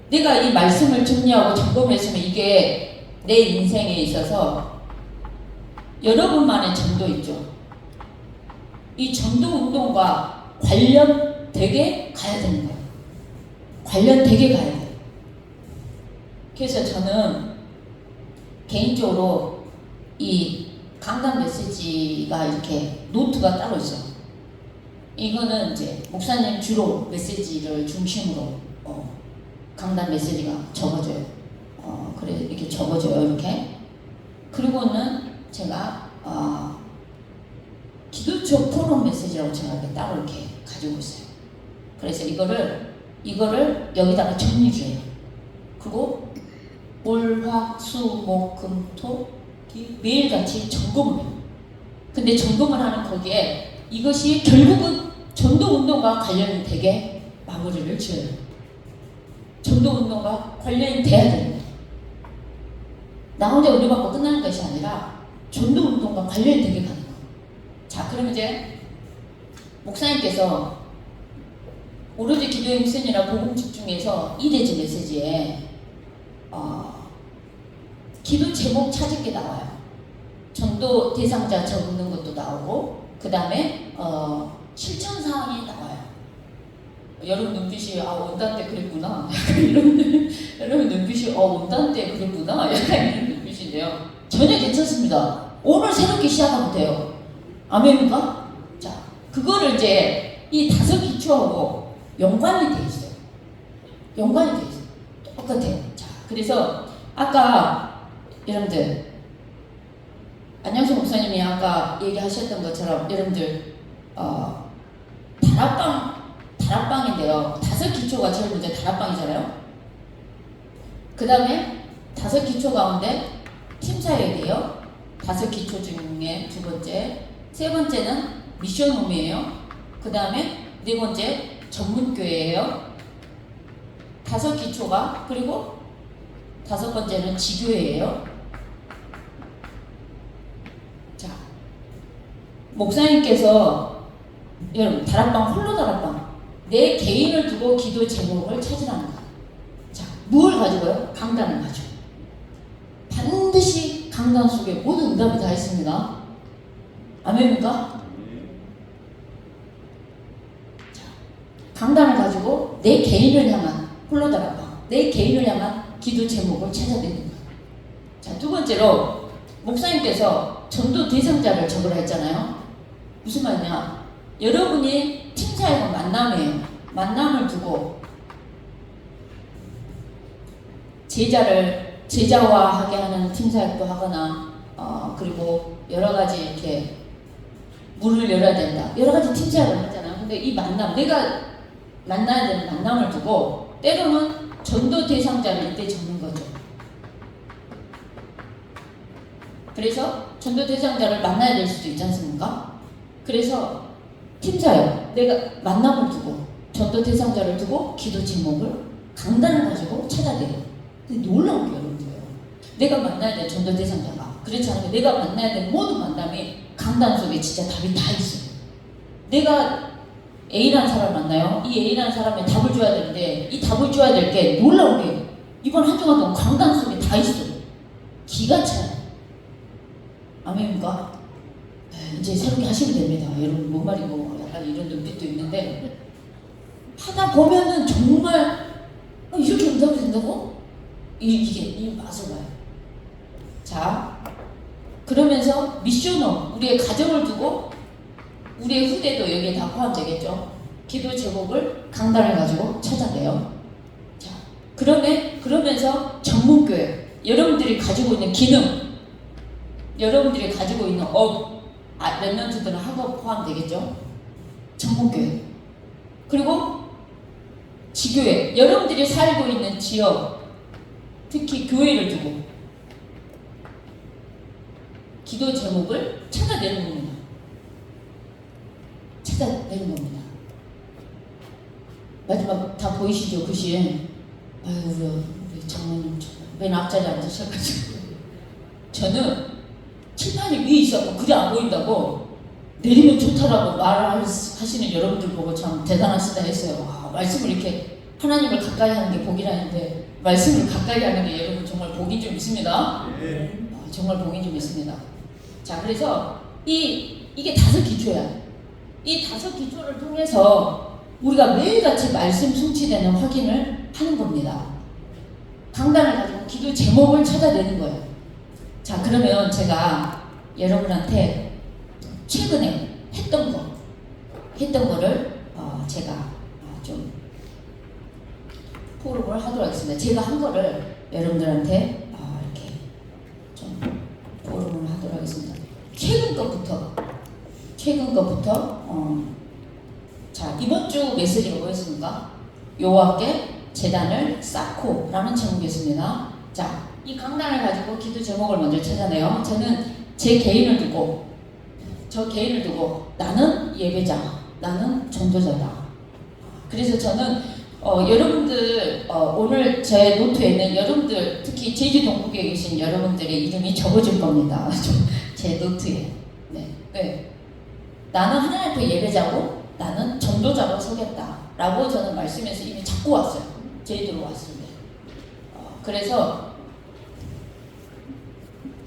내가 이 말씀을 정리하고 점검했으면 이게 내 인생에 있어서 여러분만의 전도 있죠. 이 전도 운동과 관련되게 가야 되는 거예요. 관련되게 가야 돼요. 그래서 저는 개인적으로 이 강단 메시지가 이렇게 노트가 따로 있어요. 이거는 이제 목사님 주로 메시지를 중심으로 강단 메시지가 적어져요. 그래 이렇게 적어져요. 이렇게. 그리고는 제가 기도처 토론 메시지라고 제가 이렇게 따로 이렇게 가지고 있어요. 그래서 이거를 여기다가 정리해요. 그리고 월, 화, 수, 목, 금, 토 매일같이 점검을 해요. 근데 점검을 하는 거기에 이것이 결국은 전도운동과 관련이 되게 마무리를 지어요. 전도운동과 관련이 돼야 됩니다. 나 혼자 은혜 받고 끝나는 것이 아니라 전도운동과 관련이 되게 가는 거예요. 자, 그럼 이제 목사님께서 오로지 기도의 미션이나 복음 집중해서 이대지 메시지에 기도 제목 찾을 게 나와요. 전도 대상자 적는 것도 나오고 그 다음에 실천 사항이 나와요. 여러분 눈빛이 원단 때 그랬구나. 여러분 눈빛이 원단 때 그랬구나. 약간 이런 눈빛인데요. 전혀 괜찮습니다. 오늘 새롭게 시작하면 돼요. 아멘입니까? 자, 그거를 이제 이 5 기초하고 연관이 돼 있어요. 연관이 돼 있어요. 똑같아요. 자, 그래서 아까 여러분들 안녕수 목사님이 아까 얘기하셨던 것처럼 여러분들 다락방인데요. 5 기초가 제일 먼저 다락방이잖아요. 그 다음에 5 기초 가운데 팀 사역이에요. 5 기초 중에 2번째, 3번째는 미션홈이에요. 그 다음에 4번째 전문교회예요. 5 기초가 그리고 5번째는 지교회예요. 자, 목사님께서 여러분 다락방 홀로 다락방 내 개인을 두고 기도 제목을 찾으라는 거예요. 자, 뭘 가지고요? 강단을 가지고. 반드시 강단 속에 모든 응답이 다 있습니다. 아멘입니까? 자, 강단을 가지고 내 개인을 향한 홀로 다락방, 내 개인을 향한 기도 제목을 찾아내는 거예요. 자, 2번째로 목사님께서 전도 대상자를 적으라 했잖아요. 무슨 말이냐? 여러분이 팀사역은 만남이에요. 만남을 두고 제자화하게 하는 팀사역도 하거나 그리고 여러 가지 이렇게 문을 열어야 된다. 여러 가지 팀사역을 하잖아요. 근데 이 만남, 내가 만나야 되는 만남을 두고 때로는 전도 대상자를 이때 적는 거죠. 그래서 전도 대상자를 만나야 될 수도 있지 않습니까? 그래서 팀사역, 내가 만남을 두고 전도 대상자를 두고 기도 제목을 강단을 가지고 찾아내요. 근데 놀라운 게 여러분들요. 내가 만나야 될 전도 대상자가 그렇지 않으면 내가 만나야 될 모든 만남이 강단 속에 진짜 답이 다 있어요. 내가 A라는 사람을 만나요. 이 A라는 사람에 답을 줘야 되는데 이 답을 줘야 될 게 놀라운 게 이번 한 주간 동안 강단 속에 다 있어요. 기가 차요. 아멘입니까? 이제 새롭게 하시면 됩니다. 여러분 뭔 말이고 약간 이런 눈빛도 있는데 하다 보면은 정말 이렇게 응답이 된다고? 이게 맛을 봐요. 자, 그러면서 미션홈, 우리의 가정을 두고 우리의 후대도 여기에 다 포함되겠죠. 기도 제목을 강단을 가지고 찾아내요. 자, 그러면서 전문교회, 여러분들이 가지고 있는 기능, 여러분들이 가지고 있는 랩런트들은 학업 포함되겠죠. 전문교회. 그리고 지교회, 여러분들이 살고 있는 지역, 특히 교회를 두고 기도 제목을 찾아내는 겁니다. 찾아내는 겁니다. 마지막 다 보이시죠? 글씨. 아유, 우리 장모님 맨 앞자리에 앉으셔가지고 저는 칠판이 위에 있었고 글이 안 보인다고 내리면 좋다라고 말하시는 여러분들 보고 참 대단하시다 했어요. 와, 말씀을 이렇게 하나님을 가까이 하는 게 복이라는데 말씀을 가까이 하는 게 여러분 정말 복이 좀 있습니다. 정말 복이 좀 있습니다. 자, 그래서 이게 5 기초야. 이 5 기초를 통해서 우리가 매일같이 말씀 성취되는 확인을 하는 겁니다. 강단을 가지고 기도 제목을 찾아내는 거예요. 그러면 제가 여러분한테 최근에 했던 거를 제가 좀 포럼을 하도록 하겠습니다. 제가 한 거를 여러분들한테 이렇게 좀 포럼을 하도록 하겠습니다. 최근 것부터 자, 이번 주 메시지가 뭐였습니까? 여호와께 제단을 쌓고라는 제목이었습니다. 자, 이 강단을 가지고 기도 제목을 먼저 찾아내요. 저는 제 개인을 두고 나는 예배자, 나는 전도자다. 그래서 저는 여러분들 오늘 제 노트에는 여러분들 특히 제주 동국에 계신 여러분들의 이름이 적어질 겁니다. 제 노트에. 네. 나는 하나님 앞에 예배자고 나는 전도자로 서겠다라고 저는 말씀에서 이미 잡고 왔어요. 제주도로 왔을 때. 그래서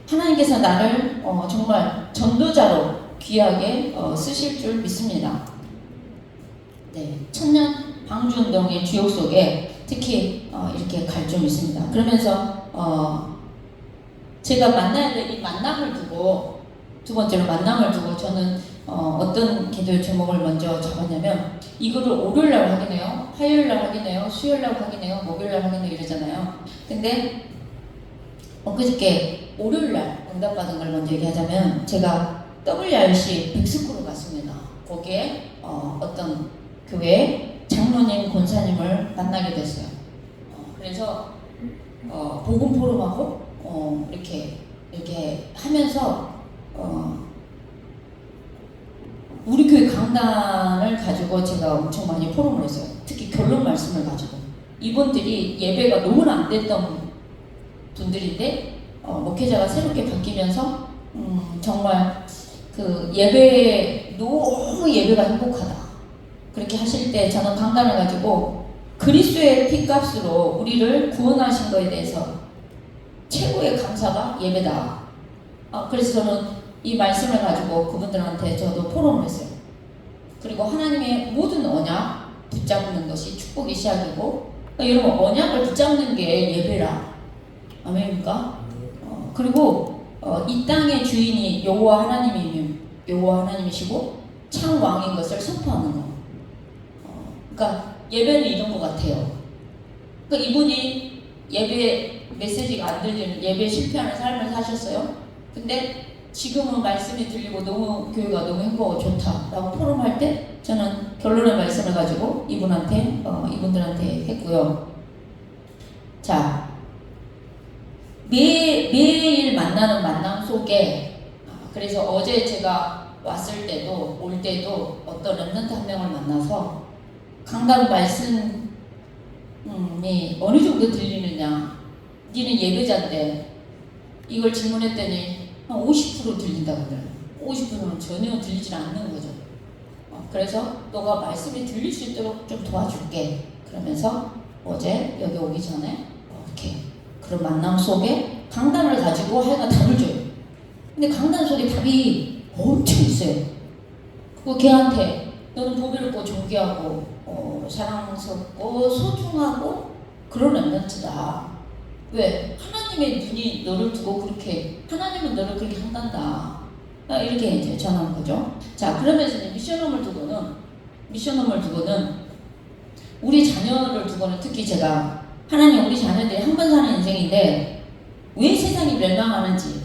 하나님께서 나를 정말 전도자로 귀하게 쓰실 줄 믿습니다. 네, 천년 방주운동의 주역 속에 특히 이렇게 갈 줄 믿습니다. 그러면서 제가 만나야 될 이 만남을 두고 두 번째로 만남을 두고 저는 어떤 기도의 제목을 먼저 잡았냐면 이거를 월요일날 확인해요, 화요일날 확인해요, 수요일날 확인해요, 목요일날 확인해요 이러잖아요. 근데 엊그저께 월요일날 응답받은 걸 먼저 얘기하자면 제가 WRC 백스코로 갔습니다. 거기에 어떤 교회 장로님, 권사님을 만나게 됐어요. 그래서 복음 포럼하고 이렇게 하면서 우리 교회 강단을 가지고 제가 엄청 많이 포럼을 했어요. 특히 결론 말씀을 가지고 이분들이 예배가 너무나 안 됐던 분들인데 목회자가 새롭게 바뀌면서 정말 그 너무 예배가 행복하다 그렇게 하실 때 저는 강단을 가지고 그리스도의 피값으로 우리를 구원하신 것에 대해서 최고의 감사가 예배다. 그래서 저는 이 말씀을 가지고 그분들한테 저도 포럼을 했어요. 그리고 하나님의 모든 언약 붙잡는 것이 축복의 시작이고 여러분 언약을 붙잡는 게 예배라. 아멘입니까? 그리고 이 땅의 주인이 여호와 하나님이시고 참 왕인 것을 선포하는 거. 그러니까 예배는 이런 것 같아요. 그러니까 이분이 예배 메시지가 안 들리는 예배 실패하는 삶을 사셨어요. 근데 지금은 말씀이 들리고 너무 교회가 너무 행복하고 좋다라고 포럼할 때 저는 결론의 말씀을 가지고 이분들한테 했고요. 자, 매일 만나는 만남 속에 그래서 어제 제가 왔을 때도 올 때도 어떤 렘넌트 한 명을 만나서 강단 말씀이 어느 정도 들리느냐, 니는 예배자인데 이걸 질문했더니 한 50% 들린다고 그래요. 50%는 전혀 들리질 않는 거죠. 그래서 너가 말씀이 들릴 수 있도록 좀 도와줄게. 그러면서 어제 여기 오기 전에 이렇게 그런 만남 속에 강단을 가지고 하여간 답을 줘요. 근데 강단 속에 답이 엄청 있어요. 그리고 걔한테 너는 보배롭고 존귀하고 사랑스럽고 소중하고 그런 렘넌트다. 왜? 하나님의 눈이 너를 두고 하나님은 너를 그렇게 한단다. 이렇게 이제 전하는 거죠. 자, 그러면서 이제 미션홈을 두고는 우리 자녀를 두고는 특히 제가 하나님 우리 자녀들이 한 번 사는 인생인데 왜 세상이 멸망하는지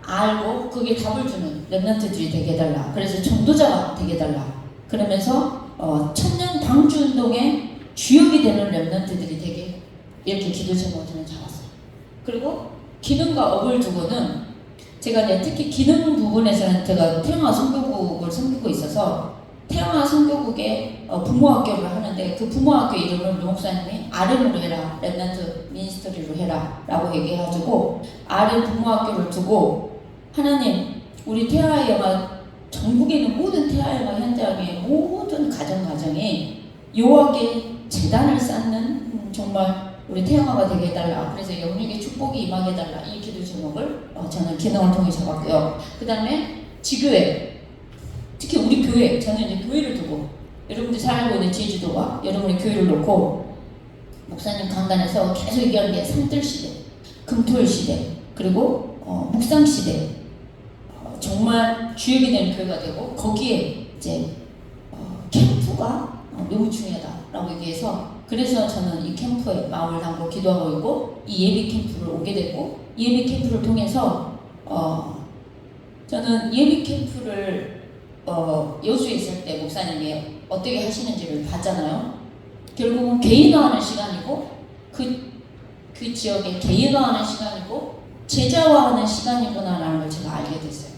알고 그게 답을 주는 렘넌트들이 되게 해달라. 그래서 전도자가 되게 해달라. 그러면서 천년 방주운동의 주역이 되는 렘넌트들이 되게 이렇게 기도 제목을 저는 잡았어요. 그리고 기능과 업을 두고는 제가 이제 특히 기능 부분에서는 제가 태영아 선교국을 섬기고 있어서 태영아 선교국에 부모학교를 하는데 그 부모학교 이름을 노목사님이 RM으로 해라, 렘넌트 미니스터리로 해라 라고 얘기해가지고 RM 부모학교를 두고 하나님 우리 태아의 영화 전국에 있는 모든 태아의 영화 현장의 모든 가정이 여호와께 제단을 쌓는 정말 우리 태영아가 되게 해달라. 그래서 영육의 축복이 임하게 해달라. 이 기도 제목을 저는 기능을 통해 잡았고요. 그 다음에 지교회, 특히 우리 교회, 저는 이제 교회를 두고 여러분들이 살고 있는 제주도와 여러분의 교회를 놓고 목사님 강단에서 계속 얘기하는 게 산뜰 시대, 금토일 시대, 그리고 묵상 시대 정말 주역이 되는 교회가 되고 거기에 이제 캠프가 너무 중요하다라고 얘기해서 그래서 저는 이 캠프에 마음을 담고 기도하고 있고 이 예비 캠프를 오게 되고 이 예비 캠프를 통해서 저는 예비 캠프를 여수에 있을 때 목사님이 어떻게 하시는지를 봤잖아요. 결국은 개인화하는 시간이고 그 지역에 개인화하는 시간이고 제자화하는 시간이구나라는 걸 제가 알게 됐어요.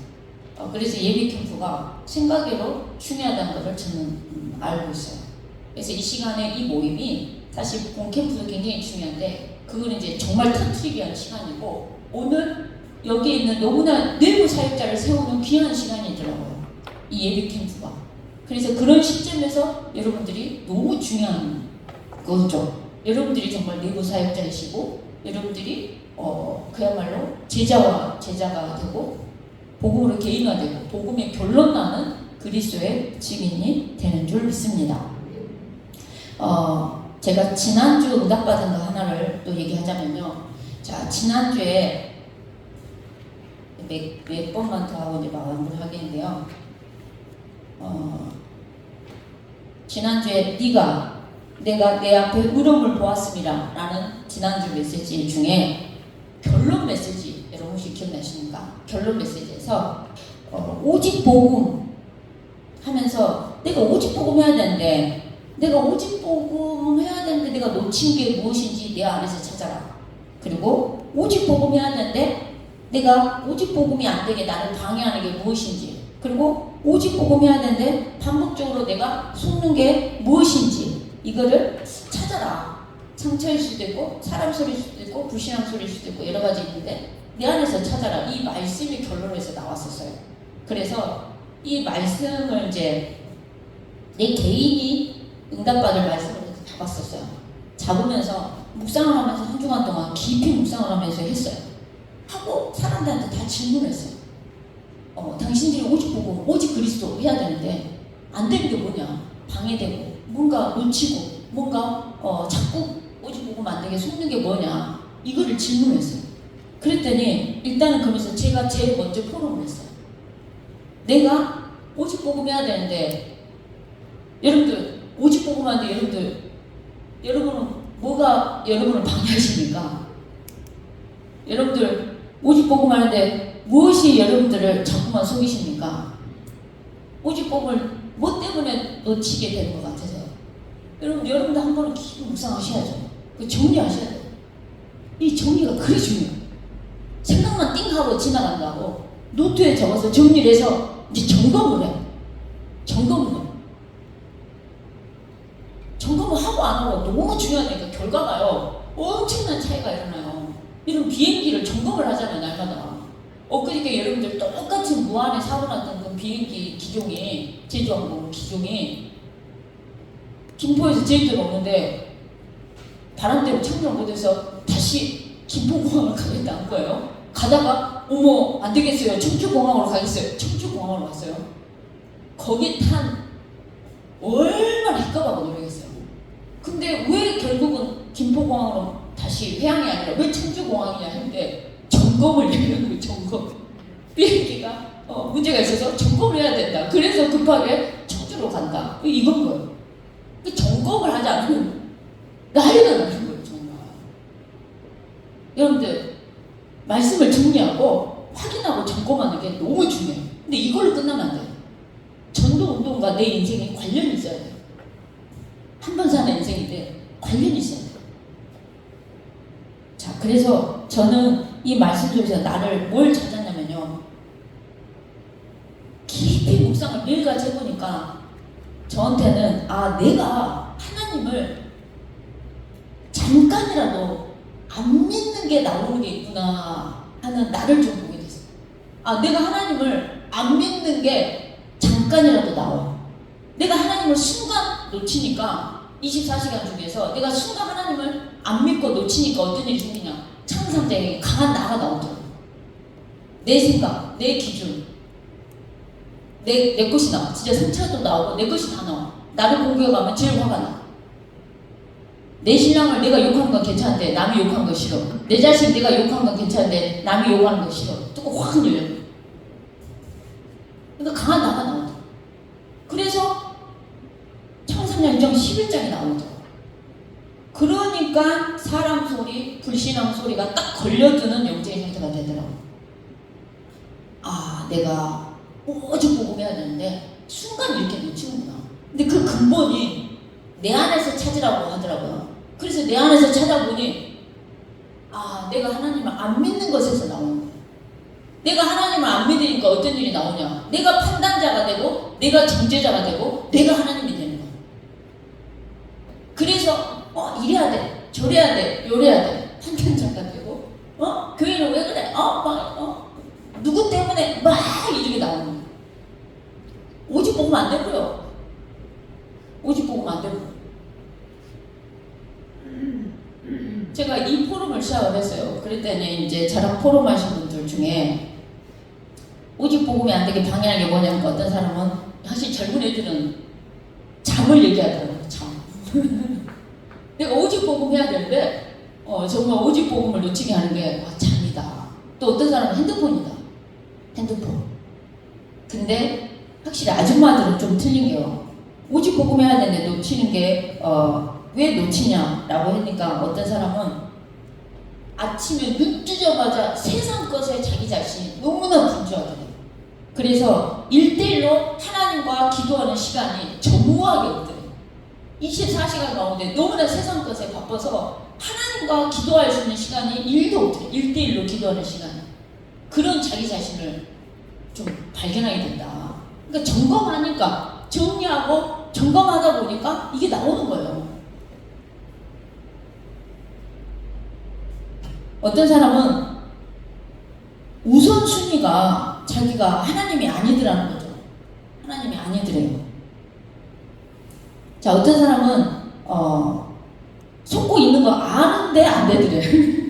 그래서 예비 캠프가 생각외로 중요하다는 것을 저는 알고 있어요. 그래서 이 시간에 이 모임이 사실 본 캠프도 굉장히 중요한데 그건 이제 정말 터뜨리기 위한 시간이고 오늘 여기에 있는 너무나 내부 사역자를 세우는 귀한 시간이더라고요. 이 예비 캠프가. 그래서 그런 시점에서 여러분들이 너무 중요한 거죠. 여러분들이 정말 내부 사역자이시고 여러분들이 그야말로 제자가 되고 복음으로 개인화되고 복음의 결론 나는 그리스도의 증인이 되는 줄 믿습니다. 제가 지난주 응답받은 거 하나를 또 얘기하자면요. 자, 지난주에 몇 번만 더 하고 이제 마무리를 하겠는데요. 지난주에 내가 내 앞에 의로움을 보았습니다 라는 지난주 메시지 중에 결론 메시지 여러분 혹시 기억나십니까? 결론 메시지에서 오직 복음 하면서 내가 오직 복음 해야 되는데 내가 오직 복음 해야 되는데 내가 놓친 게 무엇인지 내 안에서 찾아라. 그리고 오직 복음 해야 되는데 내가 오직 복음이 안 되게 나를 방해하는 게 무엇인지 그리고 오직 복음 해야 되는데 반복적으로 내가 속는 게 무엇인지 이거를 찾아라. 상처일 수도 있고 사람 소리일 수도 있고 불신앙 소리일 수도 있고 여러 가지 있는데 내 안에서 찾아라. 이 말씀이 결론에서 나왔었어요. 그래서 이 말씀을 이제 내 개인이 응답받을 말씀을 잡았었어요. 잡으면서 묵상을 하면서 한 주간 동안 깊이 묵상을 하면서 했어요. 하고 사람들한테 다 질문했어요. 당신들이 오직 보고 오직 그리스도 해야 되는데 안 되는 게 뭐냐? 방해되고 뭔가 놓치고 뭔가 자꾸 오직 보고만 안 되게 속는 게 뭐냐? 이거를 질문했어요. 그랬더니 일단은 그러면서 제가 제일 먼저 포럼을 했어요. 내가 오직 복음 해야 되는데 여러분들 오직 복음 하는데 여러분은 뭐가 여러분을 방해하십니까? 여러분들 오직 복음 하는데 무엇이 여러분들을 자꾸만 속이십니까? 오직 복음을 뭐 때문에 놓치게 되는 것 같아서요. 여러분들 한 번은 깊이 묵상하셔야죠. 그 정리하셔야 돼요. 이 정리가 그리 중요해요. 생각만 띵 하고 지나간다고 노트에 적어서 정리를 해서 이제 점검을 해. 점검을 하고 안 하고 너무 중요하니까 결과가요. 엄청난 차이가 일어나요. 이런 비행기를 점검을 하잖아요. 날마다. 그러니까 여러분들 똑같이 무한에 사고 났던 그 비행기 기종이 제주항공 기종이 김포에서 제주도로 오는데 바람 때문에 착륙을 못해서 다시 김포공항을 가겠다는 거예요. 가다가 어머 안 되겠어요. 청주공항으로 가겠어요. 청주공항으로 갔어요. 거기 탄 얼마나 헷갈하고 노력했어요. 근데 왜 결국은 김포공항으로 다시 회항이 아니라 왜 청주공항이냐 했는데 점검을 해야 되는 점검. 비행기가 문제가 있어서 점검을 해야 된다. 그래서 급하게 청주로 간다. 이건 거예요. 점검을 하지 않으면 난리가 나는 거예요. 정말. 여러분들 말씀을 정리하고 확인하고 점검하는 게 너무 중요해요. 근데 이걸로 끝나면 안 돼요. 전도운동과 내 인생에 관련이 있어야 돼요. 한 번 사는 인생인데 관련이 있어야 돼요. 자, 그래서 저는 이 말씀 속에서 나를 뭘 찾았냐면요. 깊이 묵상을 매일같이 해보니까 저한테는 내가 하나님을 잠깐이라도 안 믿는 게 나오는 게 있구나 하는 나를 좀 보게 됐어요. 내가 하나님을 안 믿는 게 잠깐이라도 나와. 내가 하나님을 순간 놓치니까 24시간 중에서 내가 순간 하나님을 안 믿고 놓치니까 어떤 일이 생기냐. 창상자에게 강한 나가 나오더라고요. 내 생각, 내 기준, 내 것이 나와. 진짜 상처도 나오고 내 것이 다 나와. 나를 공격하면 제일 화가 나. 내 신랑을 내가 욕하는 건 괜찮은데 남이 욕하는 거 싫어. 내 자식 내가 욕하는 건 괜찮은데 남이 욕하는 거 싫어. 뚜껑 확 열려. 그러니까 강한 나가 나오죠. 그래서 청산열정 11장이 나오죠. 그러니까 사람 소리, 불신앙 소리가 딱 걸려드는 영적인 상태가 되더라고. 아, 내가 오직 복음해야 되는데 순간 이렇게 놓치는구나. 근데 그 근본이 내 안에서 찾으라고 하더라고요. 그래서 내 안에서 찾아보니 아, 내가 하나님을 안 믿는 것에서 나오는 거야. 내가 하나님을 안 믿으니까 어떤 일이 나오냐. 내가 판단자가 되고 내가 정죄자가 되고 내가 하나님이 되는 거야. 그래서 이래야 돼, 저래야 돼, 요래야 돼. 판단자가 되고 교회는 왜 그래? 누구 때문에 막 이렇게 나오는 거야. 오직 복음 안 되고요. 오직 복음 안 되고. 제가 이 포럼을 시작을 했어요. 그랬더니 이제 저랑 포럼 하신 분들 중에 오직 복음이 안 되게 방해하는 게 뭐냐면 어떤 사람은 사실 젊은 애들은 잠을 얘기하더라고요. 잠. 내가 오직 복음 해야 되는데 정말 오직 복음을 놓치게 하는 게 잠이다. 또 어떤 사람은 핸드폰이다. 핸드폰. 근데 확실히 아줌마들은 좀 틀린 게요. 오직 복음 해야 되는데 놓치는 게 왜 놓치냐라고 하니까 어떤 사람은 아침에 눈 뜨자마자 세상 것에 자기 자신이 너무나 분주하더래요. 그래서 1대1로 하나님과 기도하는 시간이 전무하게 없더래요. 24시간 가운데 너무나 세상 것에 바빠서 하나님과 기도할 수 있는 시간이 1도 없더래요. 1대1로 기도하는 시간. 그런 자기 자신을 좀 발견하게 된다. 그러니까 점검하니까 정리하고 점검하다 보니까 이게 나오는 거예요. 어떤 사람은 우선순위가 자기가 하나님이 아니더라는 거죠. 하나님이 아니더래요. 자, 어떤 사람은 속고 있는 거 아는데 안 되더래요.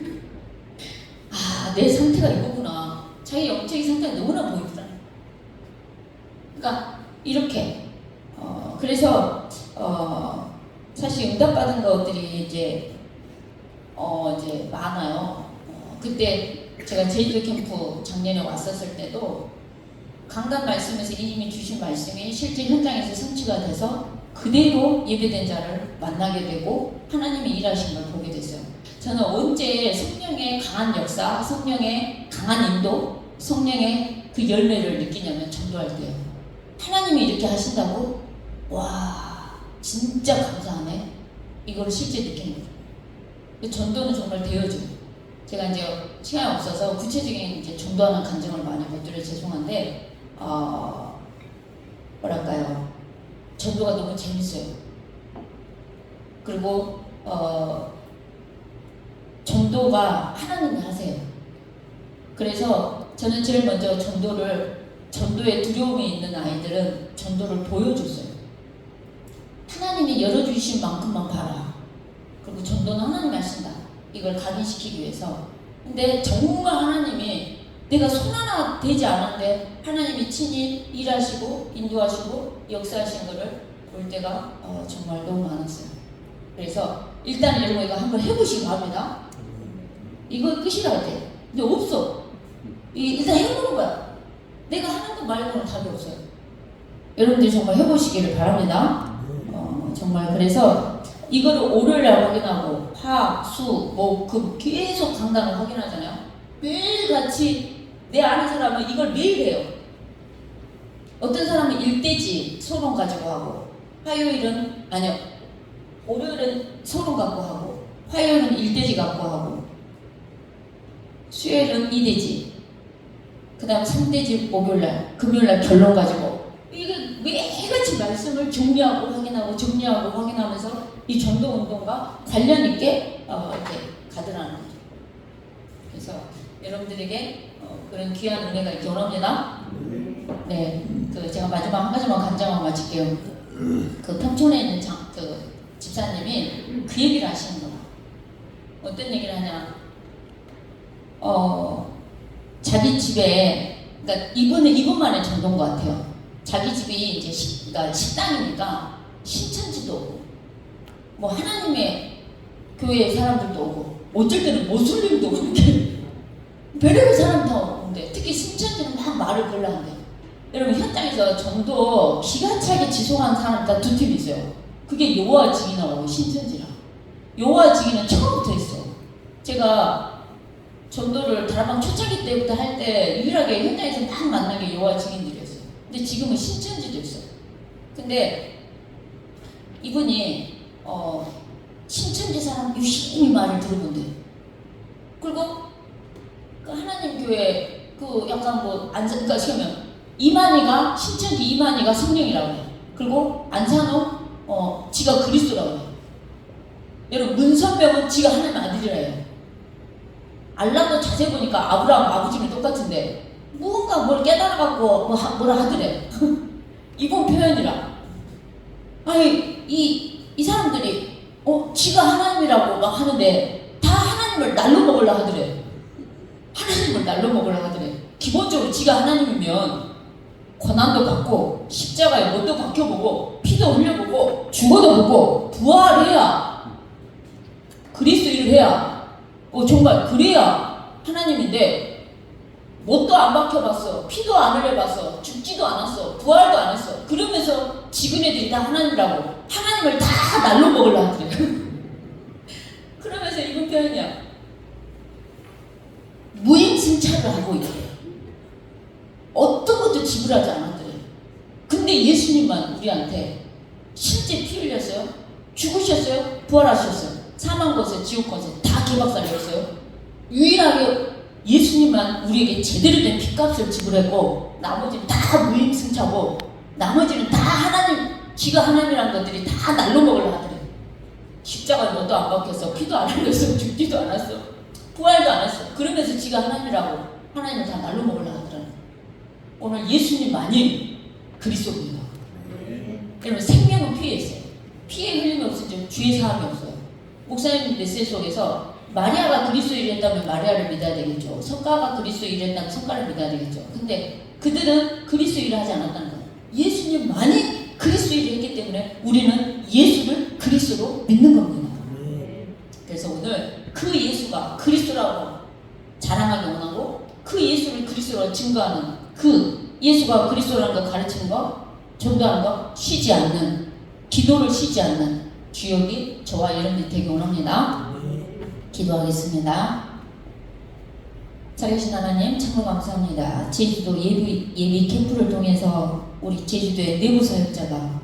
아, 내 상태가 이거구나. 자기 영적인 상태가 너무나 보이더라. 그러니까 이렇게 그래서 사실 응답받은 것들이 이제 많아요. 그때 제가 제주도 캠프 작년에 왔었을 때도 강단 말씀에서 이님이 주신 말씀이 실제 현장에서 성취가 돼서 그대로 예배된 자를 만나게 되고 하나님이 일하신 걸 보게 됐어요. 저는 언제 성령의 강한 역사, 성령의 강한 인도, 성령의 그 열매를 느끼냐면 전도할 때요. 하나님이 이렇게 하신다고? 와, 진짜 감사하네. 이걸 실제 느끼는 거죠. 전도는 정말 되어져요. 제가 이제 시간이 없어서 구체적인 이제 전도하는 간증을 많이 못 드려 죄송한데, 뭐랄까요. 전도가 너무 재밌어요. 그리고, 전도가 하나님이 하세요. 그래서 저는 제일 먼저 전도에 두려움이 있는 아이들은 전도를 보여줬어요. 하나님이 열어주신 만큼만 봐라. 그리고 전도는 하나님이 하신다. 이걸 각인시키기 위해서. 근데 정말 하나님이 내가 손 하나 대지 않았는데 하나님이 친히 일하시고 인도하시고 역사하신 거를 볼 때가 정말 너무 많았어요. 그래서 일단 여러분 이거 한번 해보시기 바랍니다. 이거 끝이라 돼. 근데 없어. 일단 해보는 거야. 내가 하는 것 말고는 답이 없어요. 여러분들이 정말 해보시기를 바랍니다. 정말 그래서 이거를 월요일날 확인하고 화, 수, 목, 금 계속 강단을 확인하잖아요. 매일같이 내 아는 사람은 이걸 매일 해요. 어떤 사람은 일대지 소론 가지고 하고 월요일은 소론 갖고 하고 화요일은 일대지 갖고 하고 수요일은 이대지 그 다음 3대지 목요일날 금요일날 결론 가지고 이게 매일같이 말씀을 정리하고 확인하고 정리하고 확인하면서 이 전도 운동과 관련 있게 이렇게 가더라는 거죠. 그래서 여러분들에게 그런 귀한 은혜가 있기 원합니다. 네, 제가 마지막 한 가지만 간증하고 마칠게요. 그 평촌에 있는 그 집사님이 그 얘기를 하시는 거야. 어떤 얘기를 하냐? 자기 집에, 그러니까 이분만의 전도인 것 같아요. 자기 집이 이제 그러니까 식당이니까 신천지도 없고, 뭐 하나님의 교회 사람들도 오고 어쩔 때는 모슬림도 오고 이렇게 별의별 사람 다 오는데 특히 신천지는 막 말을 걸라 한대. 여러분 현장에서 전도 기가 차게 지속한 사람 다 두 팀이 있어요. 그게 여호와 증인하고 신천지라. 여호와 증인은 처음부터 했어. 제가 전도를 다락방 초창기 때부터 할 때 유일하게 현장에서 막 만난 게 여호와 증인들이었어요. 근데 지금은 신천지도 있어요. 근데 이분이 신천지 사람 유심히 말을 들어본대. 그리고 그 하나님 교회 그 약간 뭐 그러니까 지금 이만희가 신천지 이만희가 성령이라고 해. 그리고 안산호 지가 그리스도라고 해. 여러분 문선명은 지가 하나님 아들이라 해요. 알라도 자세히 보니까 아브라함 아버지는 똑같은데 무언가 뭘 깨달아갖고 뭐라 하더래. 이번 표현이라. 아니 이 사람들이 지가 하나님이라고 막 하는데 다 하나님을 날로 먹으려 하더래. 하나님을 날로 먹으려 하더래. 기본적으로 지가 하나님이면 고난도 받고 십자가에 못도 박혀보고 피도 흘려보고 죽어도 보고 부활해야 그리스도 일을 해야 정말 그래야 하나님인데 못도 안 박혀봤어. 피도 안 흘려봤어. 죽지도 않았어. 부활도 안 했어. 그러면서 지금 애들이 다 하나님이라고 하나님을 다 날로 먹으려 하더래. 그러면서 이분 표현이야. 무임승차를 하고 있대. 어떤 것도 지불하지 않았더래. 근데 예수님만 우리한테 실제 피 흘렸어요. 죽으셨어요. 부활하셨어요. 사망 권세, 지옥 권세 다 개박살냈어요. 유일하게 예수님만 우리에게 제대로 된 피값을 지불했고 나머지는 다 무임승차고 나머지는 다 하나님 지가 하나님이라는 것들이 다 날로 먹으려 하더래. 십자가에 못도 안 박혔어. 피도 안 흘렸어. 죽지도 않았어. 부활도 안 했어. 그러면서 지가 하나님이라고 하나님을 다 날로 먹으려 하더라. 오늘 예수님만이 그리스도입니다. 여러분 생명은 피에 있어요. 피에 흘림이 없으면 주의 사함이 없어요. 목사님 메시지 속에서 마리아가 그리스도 일을 했다면 마리아를 믿어야 되겠죠. 석가가 그리스도 일을 했다면 석가를 믿어야 되겠죠. 근데 그들은 그리스도 일을 하지 않았다는 거예요. 예수님만이 그리스도 일을 했기 때문에 우리는 예수를 그리스도로 믿는 겁니다. 그래서 오늘 그 예수가 그리스도라고 자랑하기 원하고 그 예수를 그리스도로 증거하는 그 예수가 그리스도라는 걸 가르치는 거, 전도하는 거 쉬지 않는 기도를 쉬지 않는 주역이 저와 여러분이 되기 원합니다. 기도하겠습니다. 살아계신 하나님 참으로 감사합니다. 제주도 예비 캠프를 통해서 우리 제주도의 내부 사역자가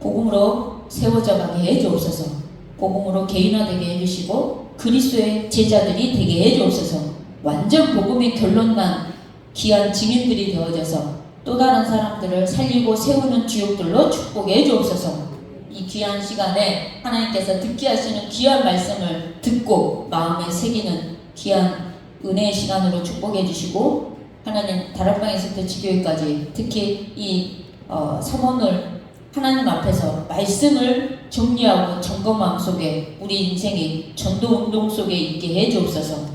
복음으로 세워져 가게 해주옵소서. 복음으로 개인화되게 해주시고 그리스도의 제자들이 되게 해주옵소서. 완전 복음의 결론난 귀한 증인들이 되어져서 또 다른 사람들을 살리고 세우는 주역들로 축복해 주옵소서. 이 귀한 시간에 하나님께서 듣게 하시는 귀한 말씀을 듣고 마음에 새기는 귀한 은혜의 시간으로 축복해 주시고 하나님 다락방에서부터 지교회까지 특히 이 서원을 하나님 앞에서 말씀을 정리하고 점검함 속에 우리 인생이 전도운동 속에 있게 해 주옵소서.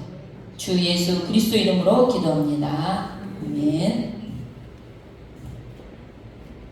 주 예수 그리스도 이름으로 기도합니다. 아멘.